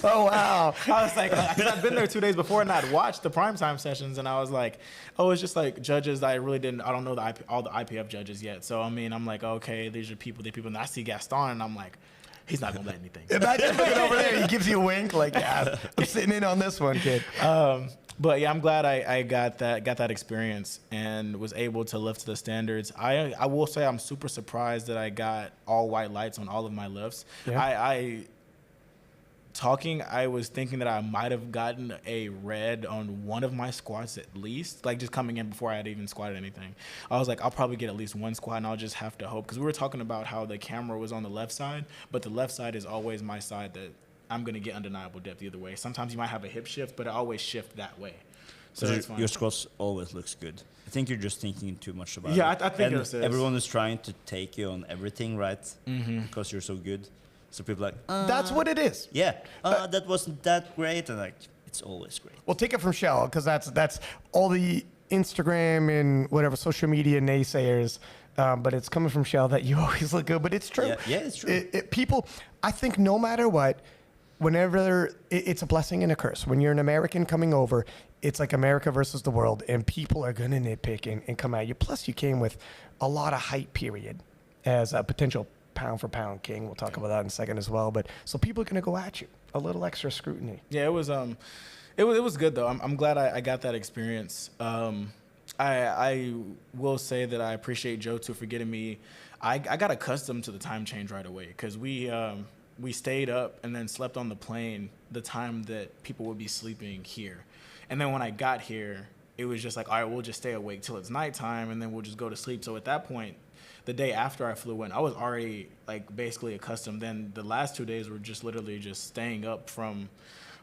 oh wow! I was like, because I'd been there 2 days before and I'd watched the primetime sessions, and I was like, oh, it's just like judges that I don't know all the IPF judges yet. So I mean, I'm like, okay, these are people, and I see Gaston, and I'm like, he's not gonna let anything. Imagine looking over there, he gives you a wink, like, yeah, I'm sitting in on this one, kid. But yeah, I'm glad I got that experience and was able to lift to the standards. I will say I'm super surprised that I got all white lights on all of my lifts. Yeah. I was thinking that I might have gotten a red on one of my squats at least, like just coming in before I had even squatted anything. I was like, I'll probably get at least one squat, and I'll just have to hope, because we were talking about how the camera was on the left side, but the left side is always my side that I'm going to get undeniable depth either way. Sometimes you might have a hip shift, but I always shift that way. So that's fine. Your squats always looks good. I think you're just thinking too much about it. Yeah, I think it is. Everyone is trying to take you on everything, right? Mm-hmm. Because you're so good. So people are like, That's what it is. yeah, that wasn't that great. And like, it's always great. Well, take it from Kjell, because that's all the Instagram and whatever social media naysayers. But it's coming from Kjell that you always look good. But it's true. Yeah, it's true. People, I think no matter what, whenever it's a blessing and a curse. When you're an American coming over, it's like America versus the world, and people are going to nitpick and come at you. Plus, you came with a lot of hype, period, as a potential pound for pound king. We'll talk about that in a second as well. But so people are going to go at you. A little extra scrutiny. Yeah, it was good though. I'm glad I got that experience. I will say that I appreciate Joe too for getting me. I got accustomed to the time change right away, because we stayed up and then slept on the plane the time that people would be sleeping here. And then when I got here, it was just like, all right, we'll just stay awake till it's nighttime, and then we'll just go to sleep. So at that point, the day after I flew in, I was already like basically accustomed. Then the last 2 days were just literally just staying up from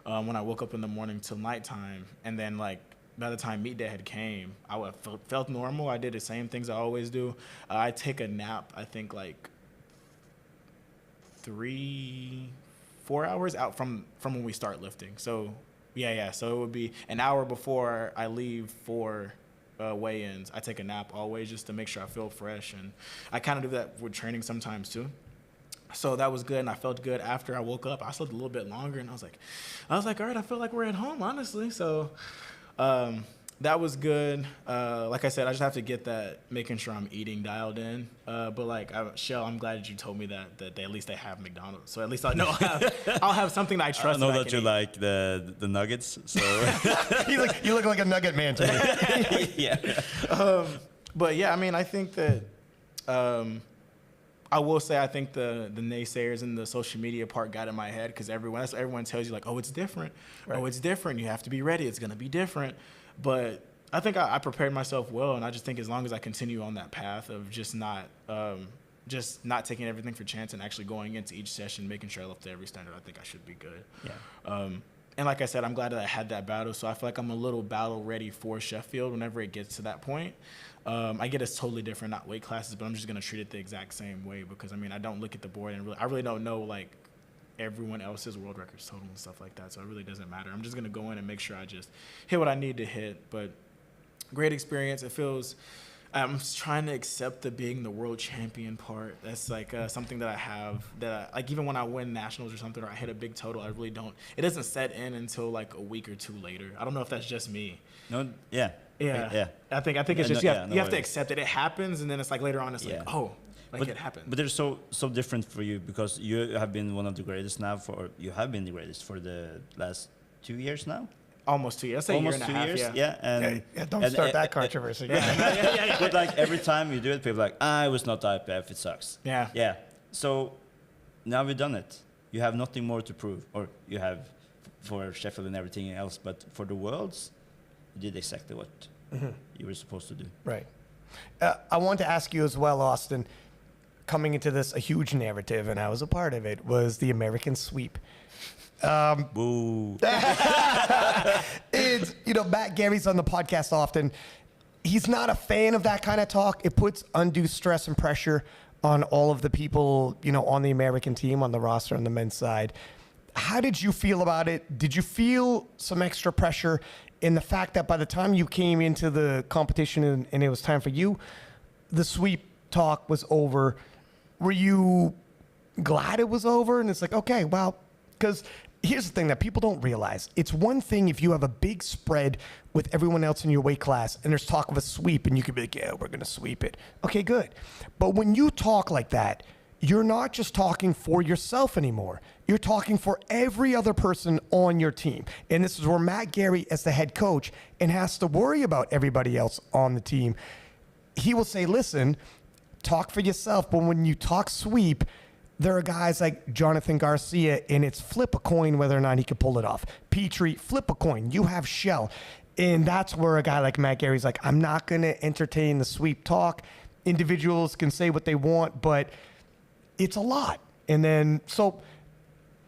when I woke up in the morning till nighttime. And then like by the time meet day had came, I felt normal. I did the same things I always do. I take a nap, I think like 3-4 hours out from when we start lifting. So yeah. So it would be an hour before I leave for weigh-ins. I take a nap always, just to make sure I feel fresh. And I kind of do that with training sometimes too. So that was good, and I felt good after I woke up. I slept a little bit longer, and I was like, all right, I feel like we're at home, honestly. So that was good. Like I said, I just have to get that, making sure I'm eating dialed in. But like, Kjell, I'm glad that you told me that at least they have McDonald's. So at least I know I'll have something that I trust. I know that you like the nuggets. So You look like a nugget man to me. yeah. But yeah, I mean, I think that I will say I think the naysayers and the social media part got in my head, because everyone tells you like, oh, it's different. Right. Oh, it's different. You have to be ready. It's going to be different. But I think I prepared myself well, and I just think as long as I continue on that path of just not taking everything for chance and actually going into each session, making sure I lift to every standard, I think I should be good. Yeah. And like I said, I'm glad that I had that battle, so I feel like I'm a little battle ready for Sheffield whenever it gets to that point. I get it's totally different, not weight classes, but I'm just going to treat it the exact same way, because, I mean, I don't look at the board and I really don't know, like, everyone else's world records total and stuff like that, so it really doesn't matter. I'm just going to go in and make sure I just hit what I need to hit. But great experience. It feels I'm trying to accept the being the world champion part. That's like something that I have that like even when I win nationals or something or I hit a big total, I really don't. It doesn't set in until like a week or two later. I don't know if that's just me. No, yeah. Yeah. Yeah. I think it's just you have to accept it. It happens, and then it's like later on, it's like it happened. But they're so different for you because you have been one of the greatest now you have been the greatest for the last 2 years now. Almost 2 years. Let's say Almost a 2 year and a half, years. Yeah. And, don't start that controversy. But like every time you do it, people are like, I was not IPF. It sucks. Yeah. Yeah. So now we've done it. You have nothing more to prove, or you have for Sheffield and everything else. But for the Worlds, you did exactly what you were supposed to do. Right. I want to ask you as well, Austin. Coming into this, a huge narrative, and I was a part of it, was the American sweep. Boo. It's, Matt Gary's on the podcast often. He's not a fan of that kind of talk. It puts undue stress and pressure on all of the people, on the American team, on the roster, on the men's side. How did you feel about it? Did you feel some extra pressure in the fact that by the time you came into the competition and it was time for you, the sweep talk was over? Were you glad it was over? And it's like, okay, well, because here's the thing that people don't realize. It's one thing if you have a big spread with everyone else in your weight class and there's talk of a sweep and you could be like, yeah, we're going to sweep it. Okay, good. But when you talk like that, you're not just talking for yourself anymore. You're talking for every other person on your team. And this is where Matt Gary, as the head coach, and has to worry about everybody else on the team. He will say, listen, talk for yourself. But when you talk sweep, there are guys like Jonathan Garcia, and it's flip a coin whether or not he can pull it off. Petrie, flip a coin. You have Kjell. And that's where a guy like Matt Gary's like, I'm not going to entertain the sweep talk. Individuals can say what they want, but it's a lot. And then, so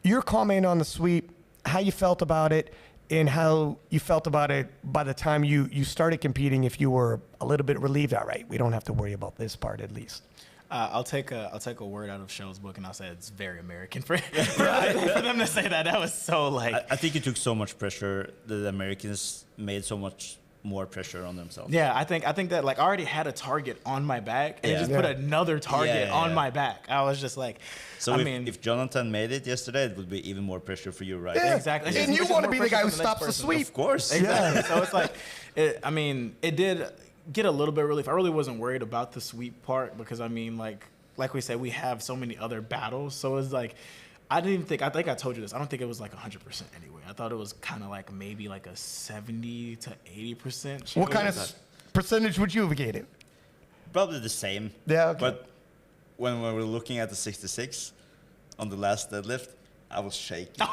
your comment on the sweep, how you felt about it, and how you felt about it by the time you started competing, if you were a little bit relieved, all right, we don't have to worry about this part at least. I'll take a word out of Shell's book and I'll say it's very American for them to say that. That was so like. I think it took so much pressure. The Americans made so much more pressure on themselves. Yeah, I think that like I already had a target on my back and just put another target on my back. I was just like, so if Jonathan made it yesterday, it would be even more pressure for you, right? Yeah, exactly. And you want to be the guy who stops the sweep. Of course. Exactly. So it's like, it did get a little bit of relief. I really wasn't worried about the sweep part because like we said, we have so many other battles. So it's like, I think I told you this. I don't think it was like 100% anyway. I thought it was kind of like maybe like a 70 to 80%. What kind of percentage would you have gained? Probably the same. Yeah. Okay. But when we were looking at the 66 on the last deadlift, I was shaking.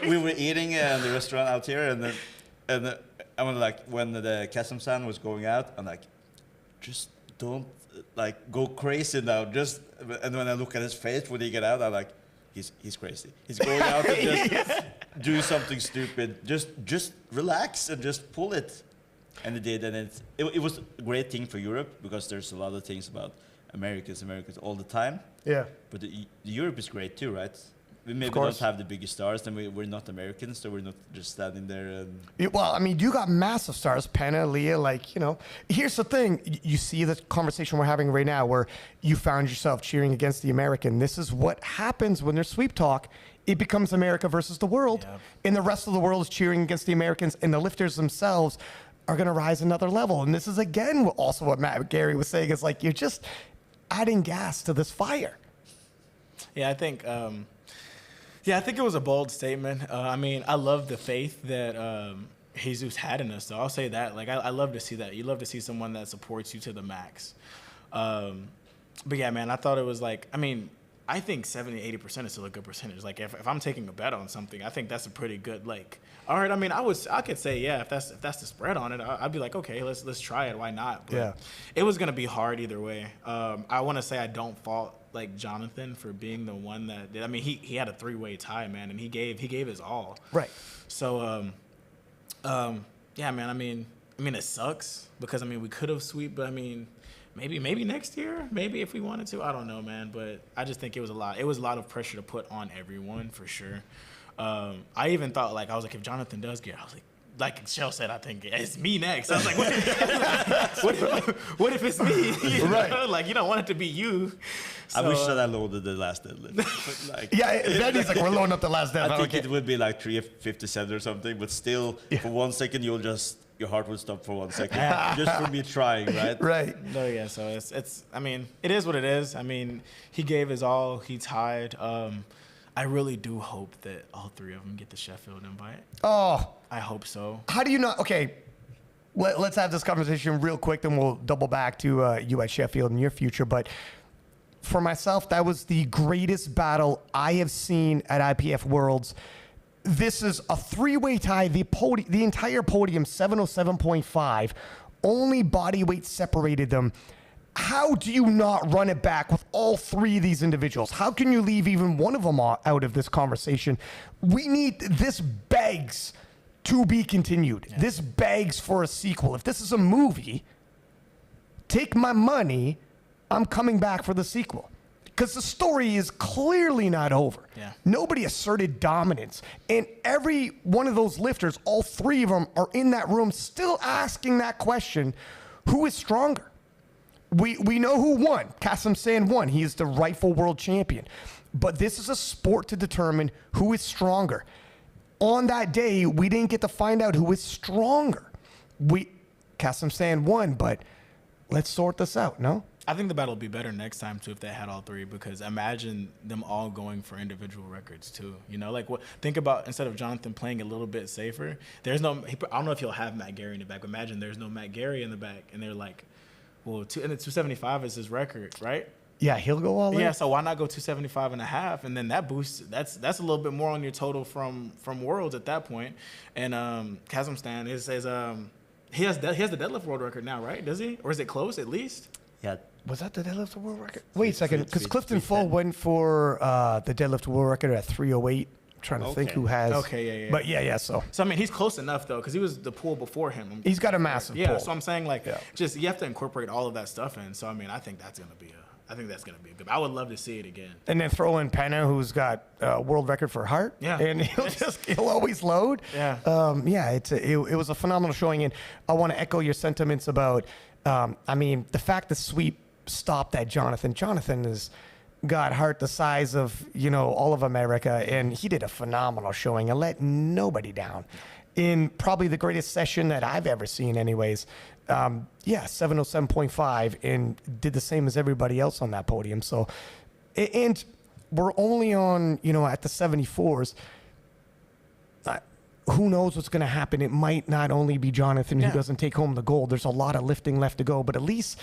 we were eating in the restaurant out here, and I was like, when the Kazakhstan was going out, I'm like, just don't like go crazy now. And when I look at his face when he get out, I'm like, he's crazy. He's going out and just do something stupid. Just relax and just pull it. And it did, and it was a great thing for Europe because there's a lot of things about Americans all the time. Yeah. But Europe is great too, right? We maybe don't have the biggest stars, and we're not Americans, so we're not just standing there. And well, I mean, you got massive stars, Penna, Leah, Here's the thing. You see the conversation we're having right now where you found yourself cheering against the American. This is what happens when there's sweep talk. It becomes America versus the world, and the rest of the world is cheering against the Americans, and the lifters themselves are going to rise another level. And this is, again, also what Matt Gary was saying. Is like, you're just adding gas to this fire. Yeah, I think... I think it was a bold statement. I love the faith that Jesus had in us, so I'll say that. Like, I love to see that. You love to see someone that supports you to the max. But yeah, man, I thought it was like, I think 70, 80% is still a good percentage. Like, if I'm taking a bet on something, I think that's a pretty good, like, all right, I could say, yeah, if that's the spread on it, I'd be like, okay, let's try it. Why not? But it was going to be hard either way. I want to say I don't fault, like, Jonathan for being the one that did. He had a 3-way tie, man, and he gave his all. Right. So, yeah, man, it sucks because, we could have swept, but, maybe next year, maybe if we wanted to. I don't know, man, but I just think it was a lot. It was a lot of pressure to put on everyone, for sure. I even thought, I was like, if Jonathan does get, I was like, like Kjell said, I think it's me next. I was like, what if it's me? You Right. know? Like, you don't want it to be you. I So, wish that I loaded the last deadlift. But like, Yeah, then he's like, we're loading up the last deadlift. I think Okay. it would be like 357 or something, but still, for 1 second, your heart would stop for 1 second. Just for me trying, right? Right. No, yeah. So it's. I mean, it is what it is. I mean, he gave his all. He tied. I really do hope that all three of them get the Sheffield invite. Oh, I hope so. how do you not? Okay, let's have this conversation real quick, then we'll double back to you at Sheffield in your future. But for myself, that was the greatest battle I have seen at IPF Worlds. This is a three-way tie. The entire podium, 707.5. Only body weight separated them. How do you not run it back with all three of these individuals? How can you leave even one of them out of this conversation? This begs to be continued. Yeah. This begs for a sequel. If this is a movie, take my money. I'm coming back for the sequel. Because the story is clearly not over. Yeah. Nobody asserted dominance. And every one of those lifters, all three of them, are in that room still asking that question, who is stronger? We know who won. Kasim San won. He is the rightful world champion. But this is a sport to determine who is stronger. On that day, we didn't get to find out who is stronger. Kasim San won, but let's sort this out, no? I think the battle will be better next time too if they had all three, because imagine them all going for individual records too. You know, like think about, instead of Jonathan playing a little bit safer, I don't know if he'll have Matt Gary in the back, but imagine there's no Matt Gary in the back, and they're like, well, and the 275 is his record, right? Yeah, he'll go all in. Yeah, so why not go 275 and a half, and then that boosts. That's a little bit more on your total from Worlds at that point. And Kazakhstan says he has the deadlift world record now, right? Does he, or is it close at least? Yeah. Was that the deadlift world record? Wait a second, because three- Clifton 310. Full went for the deadlift world record at 308. Trying to think Okay. who has. Okay, yeah. But yeah. So So I mean, he's close enough though, because he was the pool before him. he's got a massive Yeah, pull. so I'm saying like, Yeah. just you have to incorporate all of that stuff in. So I mean, I think that's gonna be a good. I would love to see it again. And then throw in Penna, who's got world record for heart. Yeah. And he'll always load. Yeah. It was a phenomenal showing, and I want to echo your sentiments about. The fact the sweep stopped at Jonathan. Jonathan has got heart the size of all of America, and he did a phenomenal showing and let nobody down in probably the greatest session that I've ever seen. Anyways, 707.5, and did the same as everybody else on that podium. So, and we're only on at the 74s. Who knows what's going to happen? It might not only be Jonathan who doesn't take home the gold. There's a lot of lifting left to go, but at least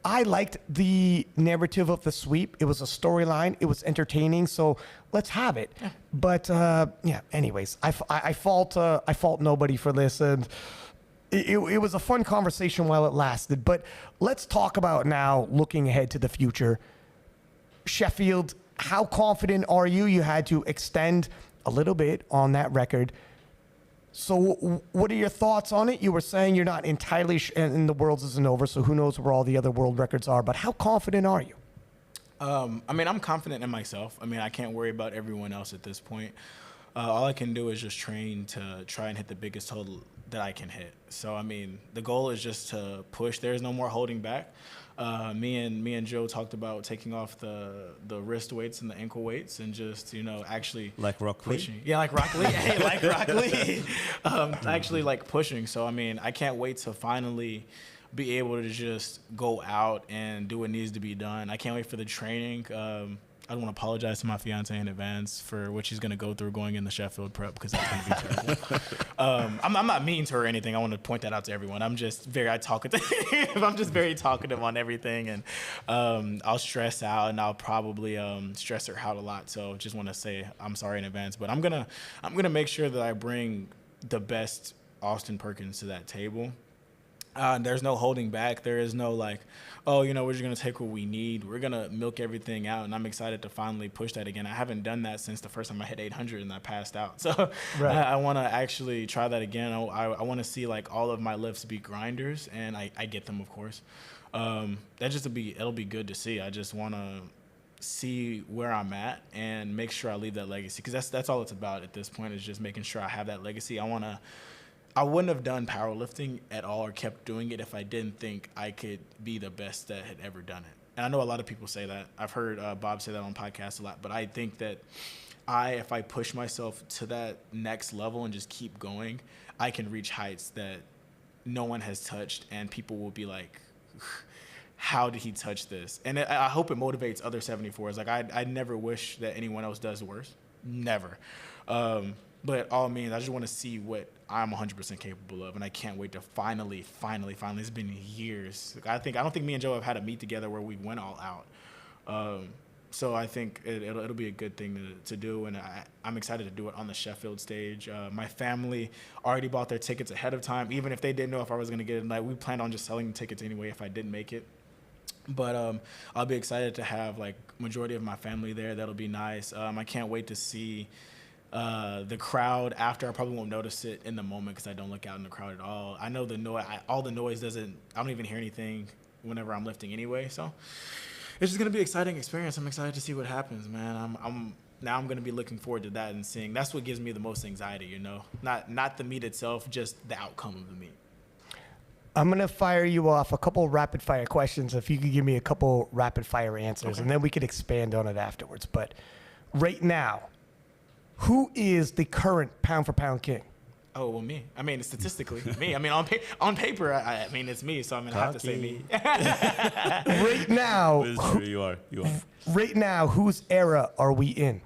I liked the narrative of the sweep. It was a storyline. It was entertaining. So let's have it. Yeah. But anyways, I fault nobody for this, and it was a fun conversation while it lasted. But let's talk about now, looking ahead to the future. Sheffield, how confident are you? You had to extend a little bit on that record. So what are your thoughts on it? You were saying you're not entirely and the Worlds isn't over, so who knows where all the other world records are, but how confident are you? I'm confident in myself. I can't worry about everyone else at this point. All I can do is just train to try and hit the biggest total that I can hit. So, the goal is just to push. There's no more holding back. Me and Joe talked about taking off the wrist weights and the ankle weights and just, actually Like Rock Lee? pushing. Yeah, like Rock Lee. Hey, like Rock Lee. Actually like pushing. So, I can't wait to finally be able to just go out and do what needs to be done. I can't wait for the training. I don't want to apologize to my fiance in advance for what she's going to go through going in the Sheffield prep, because that's going to be terrible. I'm not mean to her or anything. I want to point that out to everyone. I'm just very talkative. I'm just very talkative on everything, and I'll stress out, and I'll probably stress her out a lot. So just want to say I'm sorry in advance, but I'm gonna make sure that I bring the best Austin Perkins to that table. There's no holding back. There is no like, we're just going to take what we need. We're going to milk everything out, and I'm excited to finally push that again. I haven't done that since the first time I hit 800 and I passed out. So right. I want to actually try that again. I want to see like all of my lifts be grinders, and I get them, of course. It'll be good to see. I just want to see where I'm at and make sure I leave that legacy, because that's all it's about at this point, is just making sure I have that legacy. I wouldn't have done powerlifting at all or kept doing it if I didn't think I could be the best that had ever done it. And I know a lot of people say that. I've heard Bob say that on podcasts a lot, but I think that if I push myself to that next level and just keep going, I can reach heights that no one has touched, and people will be like, how did he touch this? And I hope it motivates other 74s. Like, I never wish that anyone else does worse. Never. But all means, I just want to see what I'm 100% capable of, and I can't wait to finally. It's been years. I don't think me and Joe have had a meet together where we went all out. So I think it'll be a good thing to do, and I'm excited to do it on the Sheffield stage. My family already bought their tickets ahead of time, even if they didn't know if I was going to get it. Like, we planned on just selling the tickets anyway if I didn't make it. But I'll be excited to have, like, majority of my family there. That'll be nice. I can't wait to see the crowd after. I probably won't notice it in the moment because I don't look out in the crowd at all. I know the noise. All the noise doesn't. I don't even hear anything whenever I'm lifting anyway. So it's just gonna be an exciting experience. I'm excited to see what happens, man. I'm gonna be looking forward to that and seeing. That's what gives me the most anxiety. You know, not the meet itself, just the outcome of the meet. I'm going to fire you off a couple rapid fire questions. If you could give me a couple rapid fire answers, Okay. and then we could expand on it afterwards. But right now, who is the current pound for pound king? Oh, well, me. I mean, statistically, me. I mean, on paper, I mean, it's me. So I'm gonna have to say me. Right now, You are. right now, whose era are we in?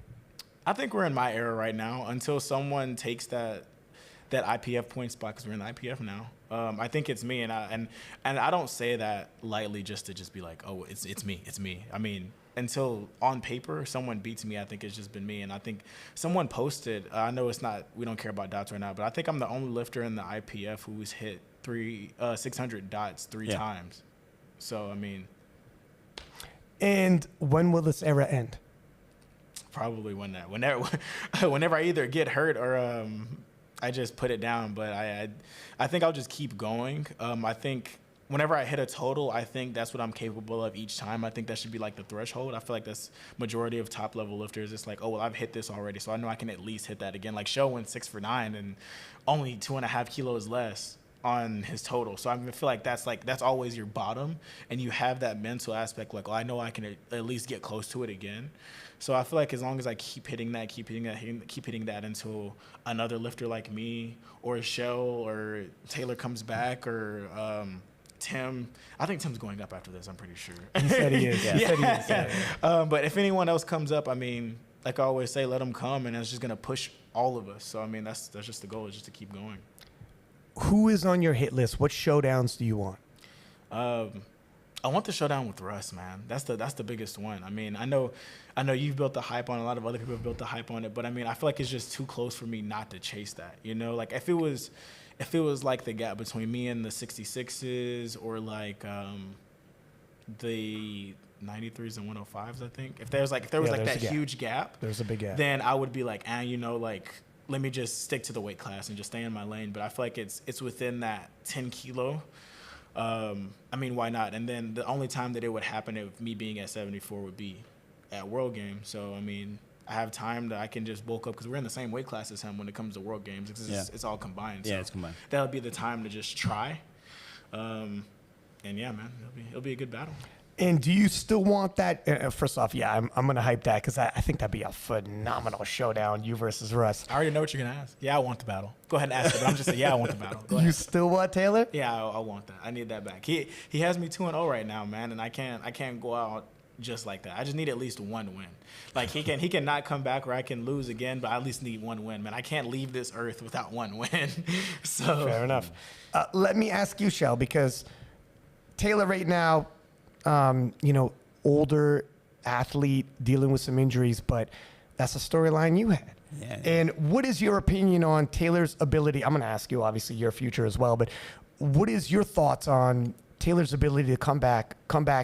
I think we're in my era right now until someone takes that IPF point spot, because we're in the IPF now. I think it's me, and I don't say that lightly just to be like, oh, it's me. I mean, until on paper someone beats me, I think it's just been me. And I think someone posted, I know we don't care about dots right now, but I think I'm the only lifter in the IPF who's hit 600 dots three times. So I mean, And when will this era end? probably whenever I either get hurt or I just put it down. But I think I'll just keep going. I think whenever I hit a total, I think that's what I'm capable of each time. I think that should be like the threshold. I feel like that's majority of top level lifters. It's like, oh, well, I've hit this already, so I know I can at least hit that again. Like, Show went 6 for 9 and only 2.5 kilos less on his total. So I feel like that's always your bottom, and you have that mental aspect like, oh, I know I can at least get close to it again. So I feel like as long as I keep hitting that until another lifter like me or Kjell or Taylor comes back, or Tim. I think Tim's going up after this, I'm pretty sure. He said he is. Yeah. He said he is. Yeah. But if anyone else comes up, I mean, like I always say, let them come, and it's just going to push all of us. So, I mean, that's just the goal, is just to keep going. Who is on your hit list? What showdowns do you want? I want the showdown with Russ, man. That's the biggest one. I mean, I know you've built the hype on it. A lot of other people have built the hype on it, but I mean, I feel like it's just too close for me not to chase that. You know, like if it was like the gap between me and the 66s, or like the 93s and 105s, I think. If there was that huge gap, there's a big gap. Then I would be like, you know, like, let me just stick to the weight class and just stay in my lane. But I feel like it's within that 10 kilo. I mean, why not? And then the only time that it would happen if me being at 74 would be at World Games. So, I mean, I have time that I can just bulk up, because we're in the same weight class as him when it comes to World Games. It's all combined. Yeah, so it's combined. That'll be the time to just try. And yeah, man, it'll be a good battle. And do you still want that? First off, yeah, I'm going to hype that, because I think that'd be a phenomenal showdown, you versus Russ. I already know what you're going to ask. Yeah, I want the battle. Go ahead and ask it, but I'm just saying, yeah, I want the battle. Go You ahead. still want Taylor? Yeah, I want that. I need that back. He has me 2-0 right now, man, and I can't go out just like that. I just need at least one win. Like, he can not come back, or I can lose again, but I at least need one win, man. I can't leave this earth without one win. So Fair enough. Let me ask you, Kjell, because Taylor right now, you know, older athlete dealing with some injuries, but that's a storyline you had. Yeah. And what is your opinion on Taylor's ability? I'm going to ask you, obviously, your future as well, but what is your thoughts on Taylor's ability to come back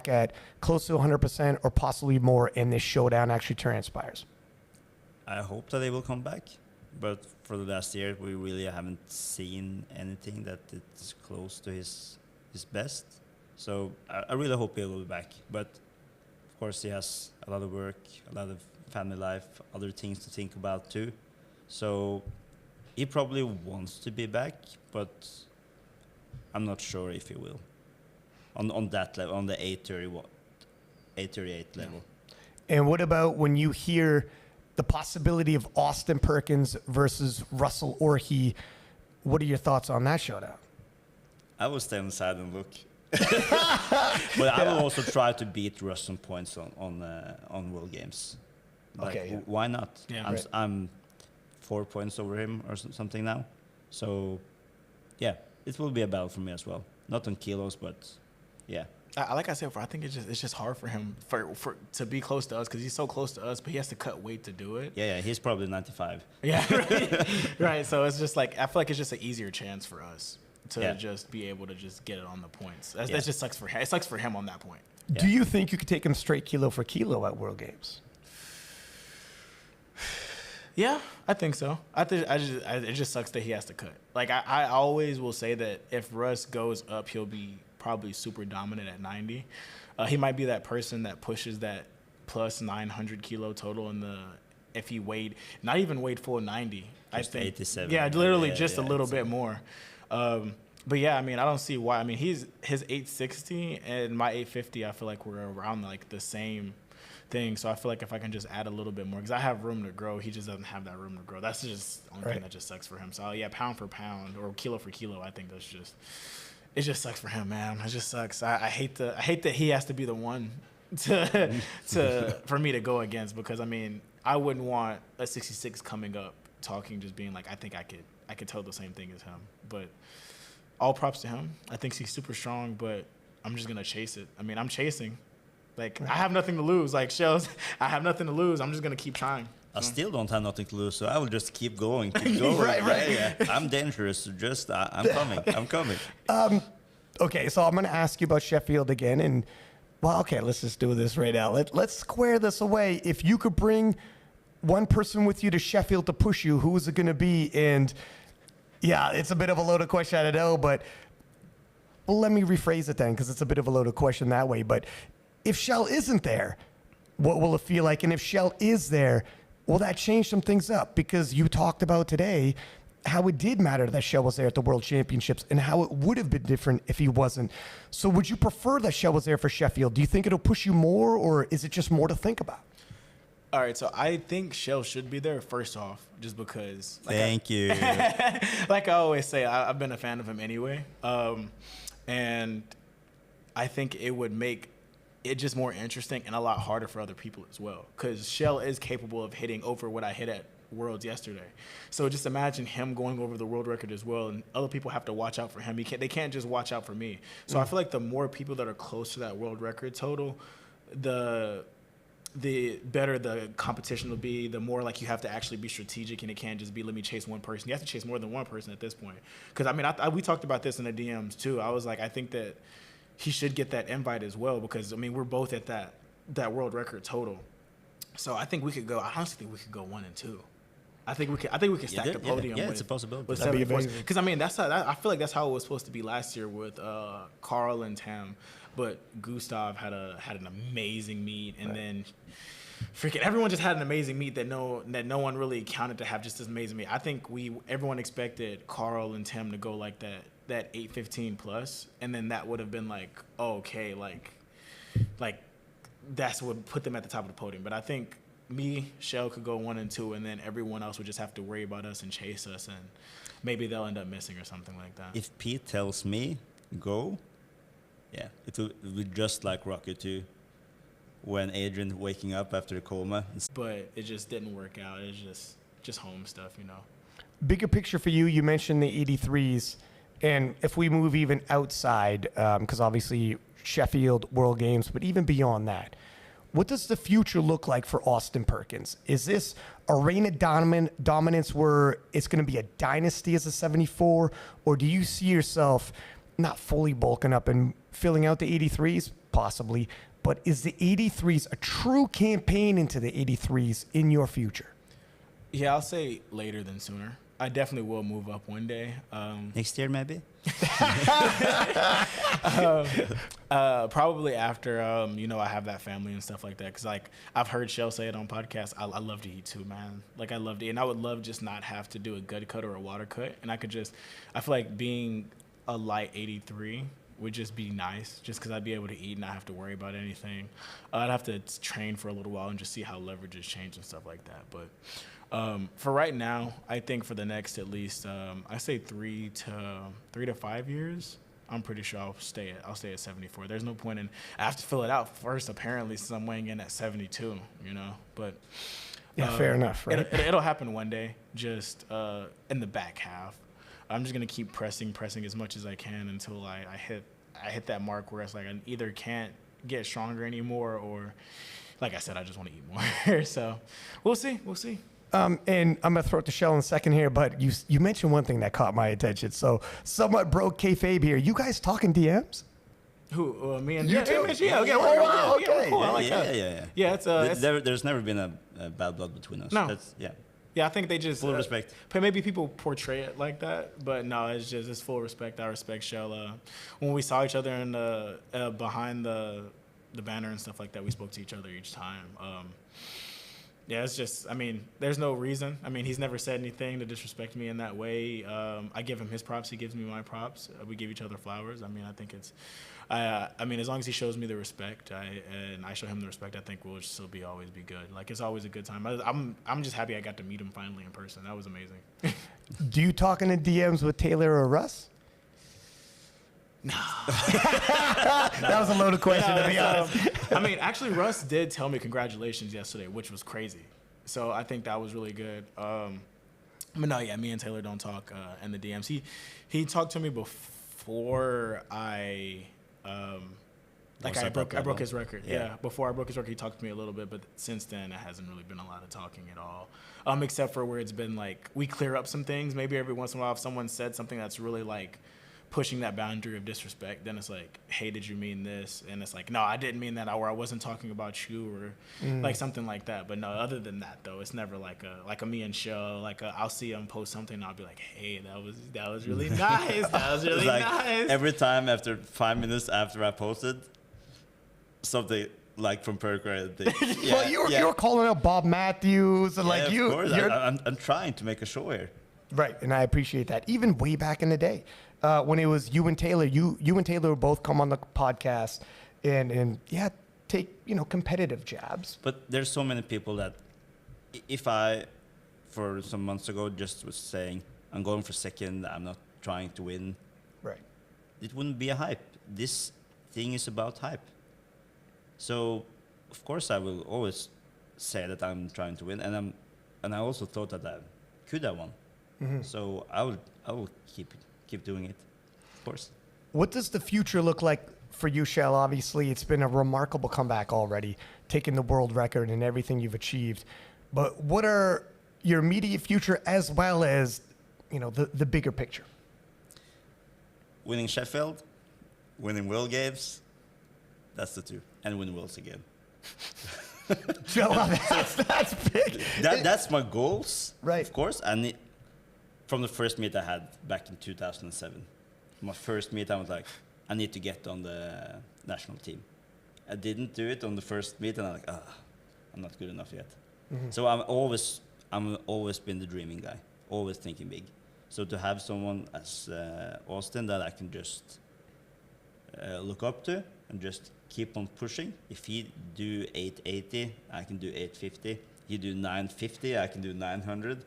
at close to 100% or possibly more, and this showdown actually transpires? I hope that they will come back, but for the last year, we really haven't seen anything that it's close to his best. So I really hope he will be back. But of of course, he has a lot of work, a lot of family life, other things to think about too. So he probably wants to be back, but I'm not sure if he will. On that level, on the 838 level. And what about when you hear the possibility of Austin Perkins versus Russell Orhe? What are your thoughts on that showdown? I will stay on the side and look. But I will also try to beat Russ on points on World Games. Like, Okay. why not? Yeah. I'm 4 points over him or something now. So, yeah, it will be a battle for me as well. Not on kilos, but yeah. Like I said before, I think it's just hard for him for to be close to us because he's so close to us, but he has to cut weight to do it. Yeah, he's probably 95. Yeah, right. Right. So it's just like I feel like it's just an easier chance for us to just be able to just get it on the points. That just sucks for him. It sucks for him on that point. Yeah. Do you think you could take him straight kilo for kilo at World Games? Yeah, I think so. It just sucks that he has to cut. Like I always will say that if Russ goes up, he'll be probably super dominant at 90. He might be that person that pushes that plus 900 kilo total in the if he weighed not even weighed full 90. Just I think 87. Yeah, literally just a little exactly. bit more. But yeah, I mean, I don't see why. I mean, his 860 and my 850, I feel like we're around like the same thing. So I feel like if I can just add a little bit more, because I have room to grow, he just doesn't have that room to grow. That's just the only thing that just sucks for him. So yeah, pound for pound or kilo for kilo, I think it just sucks for him, man. It just sucks. I hate that he has to be the one for me to go against, because I mean, I wouldn't want a 66 coming up talking, just being like, I think I could tell the same thing as him. But all props to him. I think he's super strong, but I'm just gonna chase it. I mean, I'm chasing. Like, I have nothing to lose. Like, Shells, I have nothing to lose. I'm just going to keep trying. I still don't have nothing to lose, so I will just keep going. Right. Yeah. I'm dangerous. Just, I'm coming. Okay, so I'm going to ask you about Sheffield again. And, well, okay, let's just do this right now. Let's square this away. If you could bring one person with you to Sheffield to push you, who is it going to be? And, yeah, it's a bit of a loaded question, I know, but well, let me rephrase it then, because it's a bit of a loaded question that way. But if Kjell isn't there, what will it feel like? And if Kjell is there, will that change some things up? Because you talked about today how it did matter that Kjell was there at the World Championships and how it would have been different if he wasn't. So would you prefer that Kjell was there for Sheffield? Do you think it'll push you more, or is it just more to think about? All right, so I think Kjell should be there first off, just because. Like Thank you. Like I always say, I've been a fan of him anyway. And I think it would make it just more interesting and a lot harder for other people as well, because Kjell is capable of hitting over what I hit at Worlds yesterday. So just imagine him going over the world record as well, and other people have to watch out for him. They can't just watch out for me. So I feel like the more people that are close to that world record total, the better the competition will be, the more like you have to actually be strategic, and it can't just be let me chase one person. You have to chase more than one person at this point. Because I mean, we talked about this in the DMs too. I was like, I think that he should get that invite as well, because I mean, we're both at that world record total. So I think we could go. I honestly think we could go 1 and 2. I think we could stack the podium. Yeah, it's a possibility. With That'd be 7 amazing. because I mean, I feel like that's how it was supposed to be last year with Carl and Tam, but Gustav had an amazing meet, and then freaking everyone just had an amazing meet that no one really counted to have just this amazing meet. I think everyone expected Carl and Tim to go like that 815 plus, and then that would have been like, oh, okay, like that's what put them at the top of the podium. But I think me, Kjell could go 1 and 2, and then everyone else would just have to worry about us and chase us, and maybe they'll end up missing or something like that. If Pete tells me go, yeah, it will be just like Rocket 2 when Adrian waking up after a coma. But it just didn't work out. It's just home stuff, you know. Bigger picture for you, you mentioned the 83s. And if we move even outside, because obviously Sheffield, World Games, but even beyond that, what does the future look like for Austin Perkins? Is this a reign of dominance where it's going to be a dynasty as a 74? Or do you see yourself not fully bulking up and filling out the 83s? Possibly. But is the 83s a true campaign into the 83s in your future? Yeah, I'll say later than sooner. I definitely will move up one day. Next year, maybe? Probably after, I have that family and stuff like that. Cause like I've heard Kjell say it on podcasts. I love to eat too, man. Like I love to eat, and I would love just not have to do a gut cut or a water cut. And I feel like being a light 83 would just be nice, just cause I'd be able to eat and not have to worry about anything. I'd have to train for a little while and just see how leverages change and stuff like that. But for right now, I think for the next at least, I say 3 to 5 years. I'm pretty sure I'll stay at 74. There's no point in, I have to fill it out first, apparently, since I'm weighing in at 72, but Yeah, fair enough, right? It'll happen one day, just in the back half. I'm just gonna keep pressing as much as I can until I hit that mark where it's like I either can't get stronger anymore, or like I said, I just want to eat more. So we'll see. And I'm going to throw it to Kjell in a second here, but you mentioned one thing that caught my attention. So somewhat broke kayfabe here. You guys talking DMs? Who? Me and You too? Yeah, okay. Okay. Cool. I like that. Yeah. Yeah, it's There's never been a bad blood between us. No. Yeah, I think they just Full respect. Maybe people portray it like that, but no, it's full respect. I respect Kjell. When we saw each other in the behind the banner and stuff like that, we spoke to each other each time. Yeah, it's just, there's no reason. He's never said anything to disrespect me in that way. I give him his props. He gives me my props. We give each other flowers. I think it's, as long as he shows me the respect, and I show him the respect, I think we'll still always be good. Like, it's always a good time. I'm just happy I got to meet him finally in person. That was amazing. Do you talk in the DMs with Taylor or Russ? No. That was a loaded question, to be honest. Actually, Russ did tell me congratulations yesterday, which was crazy. So I think that was really good. But no, yeah, me and Taylor don't talk in the DMs. He talked to me before I broke his record. Yeah, before I broke his record, he talked to me a little bit, but since then, it hasn't really been a lot of talking at all. Except for where it's been like we clear up some things. Maybe every once in a while, if someone said something that's really like pushing that boundary of disrespect, then it's like, hey, did you mean this? And it's like, no, I didn't mean that, or I wasn't talking about you, or like something like that. But no, other than that though, it's never like a me and show. Like I'll see him post something and I'll be like, hey, that was really nice. That was really nice. Every time after 5 minutes after I posted something like from Perkins, Well, you were calling out Bob Matthews and like of course. I'm trying to make a show here. Right, and I appreciate that. Even way back in the day, when it was you and Taylor, you and Taylor would both come on the podcast and take competitive jabs. But there's so many people that if I, for some months ago, just was saying I'm going for second, I'm not trying to win. Right. It wouldn't be a hype. This thing is about hype. So, of course, I will always say that I'm trying to win, and I also thought that I could have won. Mm-hmm. So I will keep doing it, of course. What does the future look like for you, Kjell? Obviously, it's been a remarkable comeback already, taking the world record and everything you've achieved. But what are your immediate future as well as, the bigger picture? Winning Sheffield, winning World Games, that's the two, and win Worlds again. Joe, that's big. That's my goals, right? Of course, and from the first meet I had back in 2007, my first meet I was like, I need to get on the national team. I didn't do it on the first meet, and I'm like, I'm not good enough yet. Mm-hmm. So I'm always been the dreaming guy, always thinking big. So to have someone as Austin that I can just look up to and just keep on pushing. If he do 880, I can do 850. He do 950, I can do 900.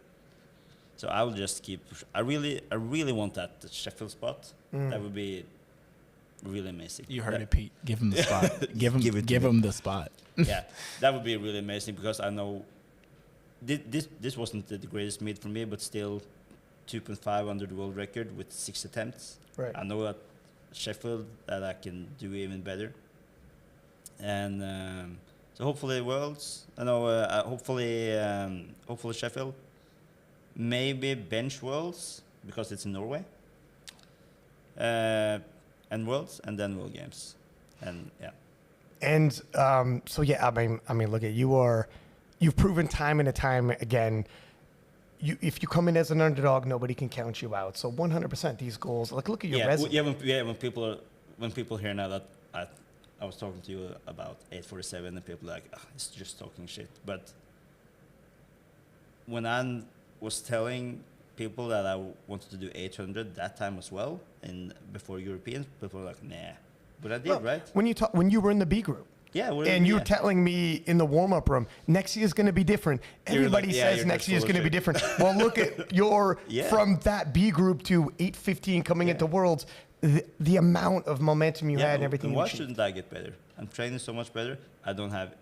So I will just keep. I really want that Sheffield spot. That would be really amazing. You heard it, Pete. Give him the spot. give him the spot. Yeah, that would be really amazing because I know this wasn't the greatest meet for me, but still 2.5 under the world record with 6 attempts. Right. I know at Sheffield that I can do even better. And so hopefully Worlds. I know. Hopefully Sheffield. Maybe bench Worlds because it's in Norway. And Worlds, and then World Games, and yeah. And look at you. You've proven time and time again. If you come in as an underdog, nobody can count you out. So 100% these goals. Like, look at your resume. When people hear now that I was talking to you about 847, and people like, it's just talking shit. But when I was telling people that I wanted to do 800 that time as well, and before Europeans, people were like, nah. But I did, Well, right? when you were in the B group. Yeah. And you were telling me in the warm-up room, next year's going to be different. Everybody like, says you're next just year's full of going to be shit. different. Well, look at your Yeah. from that B group to 815 coming into Worlds, the amount of momentum you had and everything. Why you achieved. shouldn't I get better? I'm training so much better. I don't have.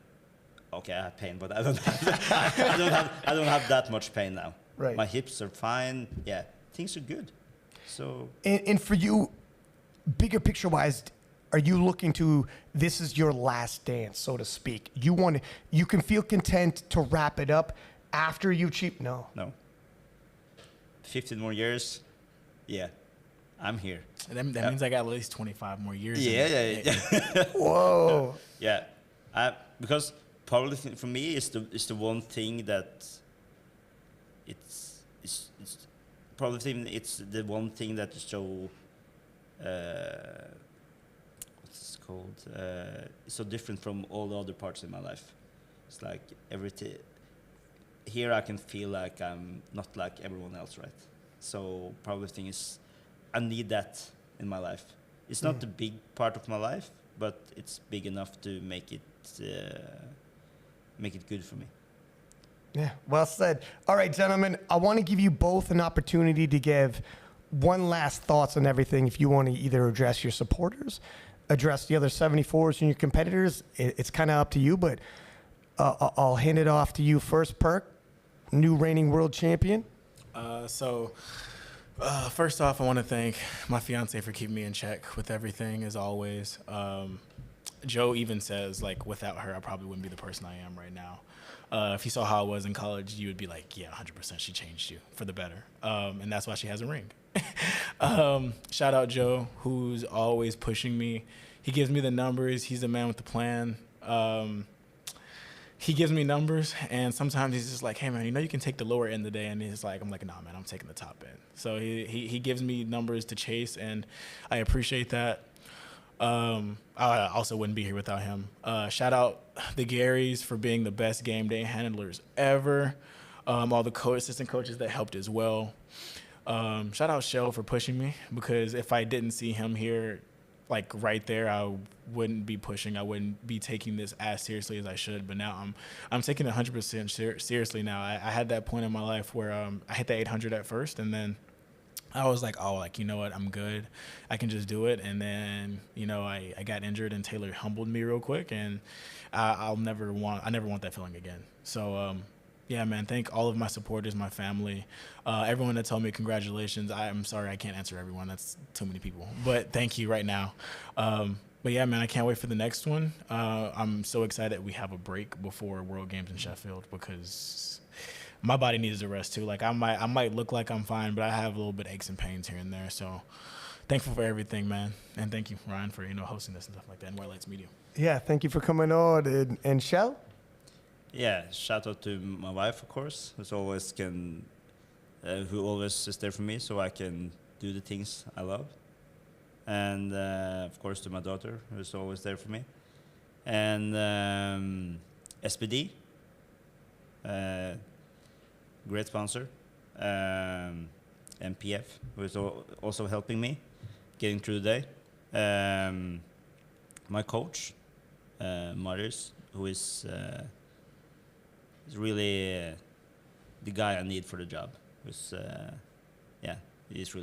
Okay, I have pain, but I don't have. I don't have that much pain now. Right. My hips are fine. Yeah, things are good. So. And for you, bigger picture-wise, are you looking to, this is your last dance, so to speak? You can feel content to wrap it up after you achieve? No. 15 more years. Yeah, I'm here. That means I got at least 25 more years. Yeah. Whoa. Yeah, because powerlifting for me is the one thing that it's powerlifting. It's the one thing that is so what's it called? It's so different from all the other parts in my life. It's like everything. Here I can feel like I'm not like everyone else, right? So powerlifting is, I need that in my life. It's not the big part of my life, but it's big enough to make it good for me. Yeah, well said. All right, gentlemen, I want to give you both an opportunity to give one last thoughts on everything. If you want to either address your supporters, address the other 74s and your competitors, it's kind of up to you, but I'll hand it off to you first, Perk, new reigning world champion. First off, I want to thank my fiance for keeping me in check with everything, as always. Joe even says, like, without her, I probably wouldn't be the person I am right now. If you saw how I was in college, you would be like, yeah, 100%, she changed you for the better. And that's why she has a ring. Shout out Joe, who's always pushing me. He gives me the numbers. He's the man with the plan. He gives me numbers, and sometimes he's just like, hey, man, you can take the lower end today. And he's like, I'm like, nah, man, I'm taking the top end. So he gives me numbers to chase, and I appreciate that. I also wouldn't be here without him. Shout out the Garys for being the best game day handlers ever. All the assistant coaches that helped as well. Shout out Kjell for pushing me, because if I didn't see him here, like right there, I wouldn't be pushing. I wouldn't be taking this as seriously as I should. But now I'm taking it 100% seriously now. I had that point in my life where I hit the 800 at first, and then I was like, oh, like, you know what, I'm good. I can just do it. And then, I got injured, and Taylor humbled me real quick, and I never want that feeling again. So, yeah, man, thank all of my supporters, my family, everyone that told me congratulations. I'm sorry I can't answer everyone. That's too many people. But thank you right now. But, yeah, man, I can't wait for the next one. I'm so excited we have a break before World Games in Sheffield, because my body needs a rest too. Like I might look like I'm fine, but I have a little bit of aches and pains here and there. So thankful for everything, man. And thank you, Ryan, for hosting this and stuff like that, and White Lights Media. Yeah, thank you for coming on. And Kjell? Yeah, shout out to my wife, of course, who always is there for me, so I can do the things I love. And of course to my daughter, who's always there for me. And SPD, great sponsor. MPF, who is also helping me getting through the day. My coach, Marius, who is really the guy I need for the job. He's really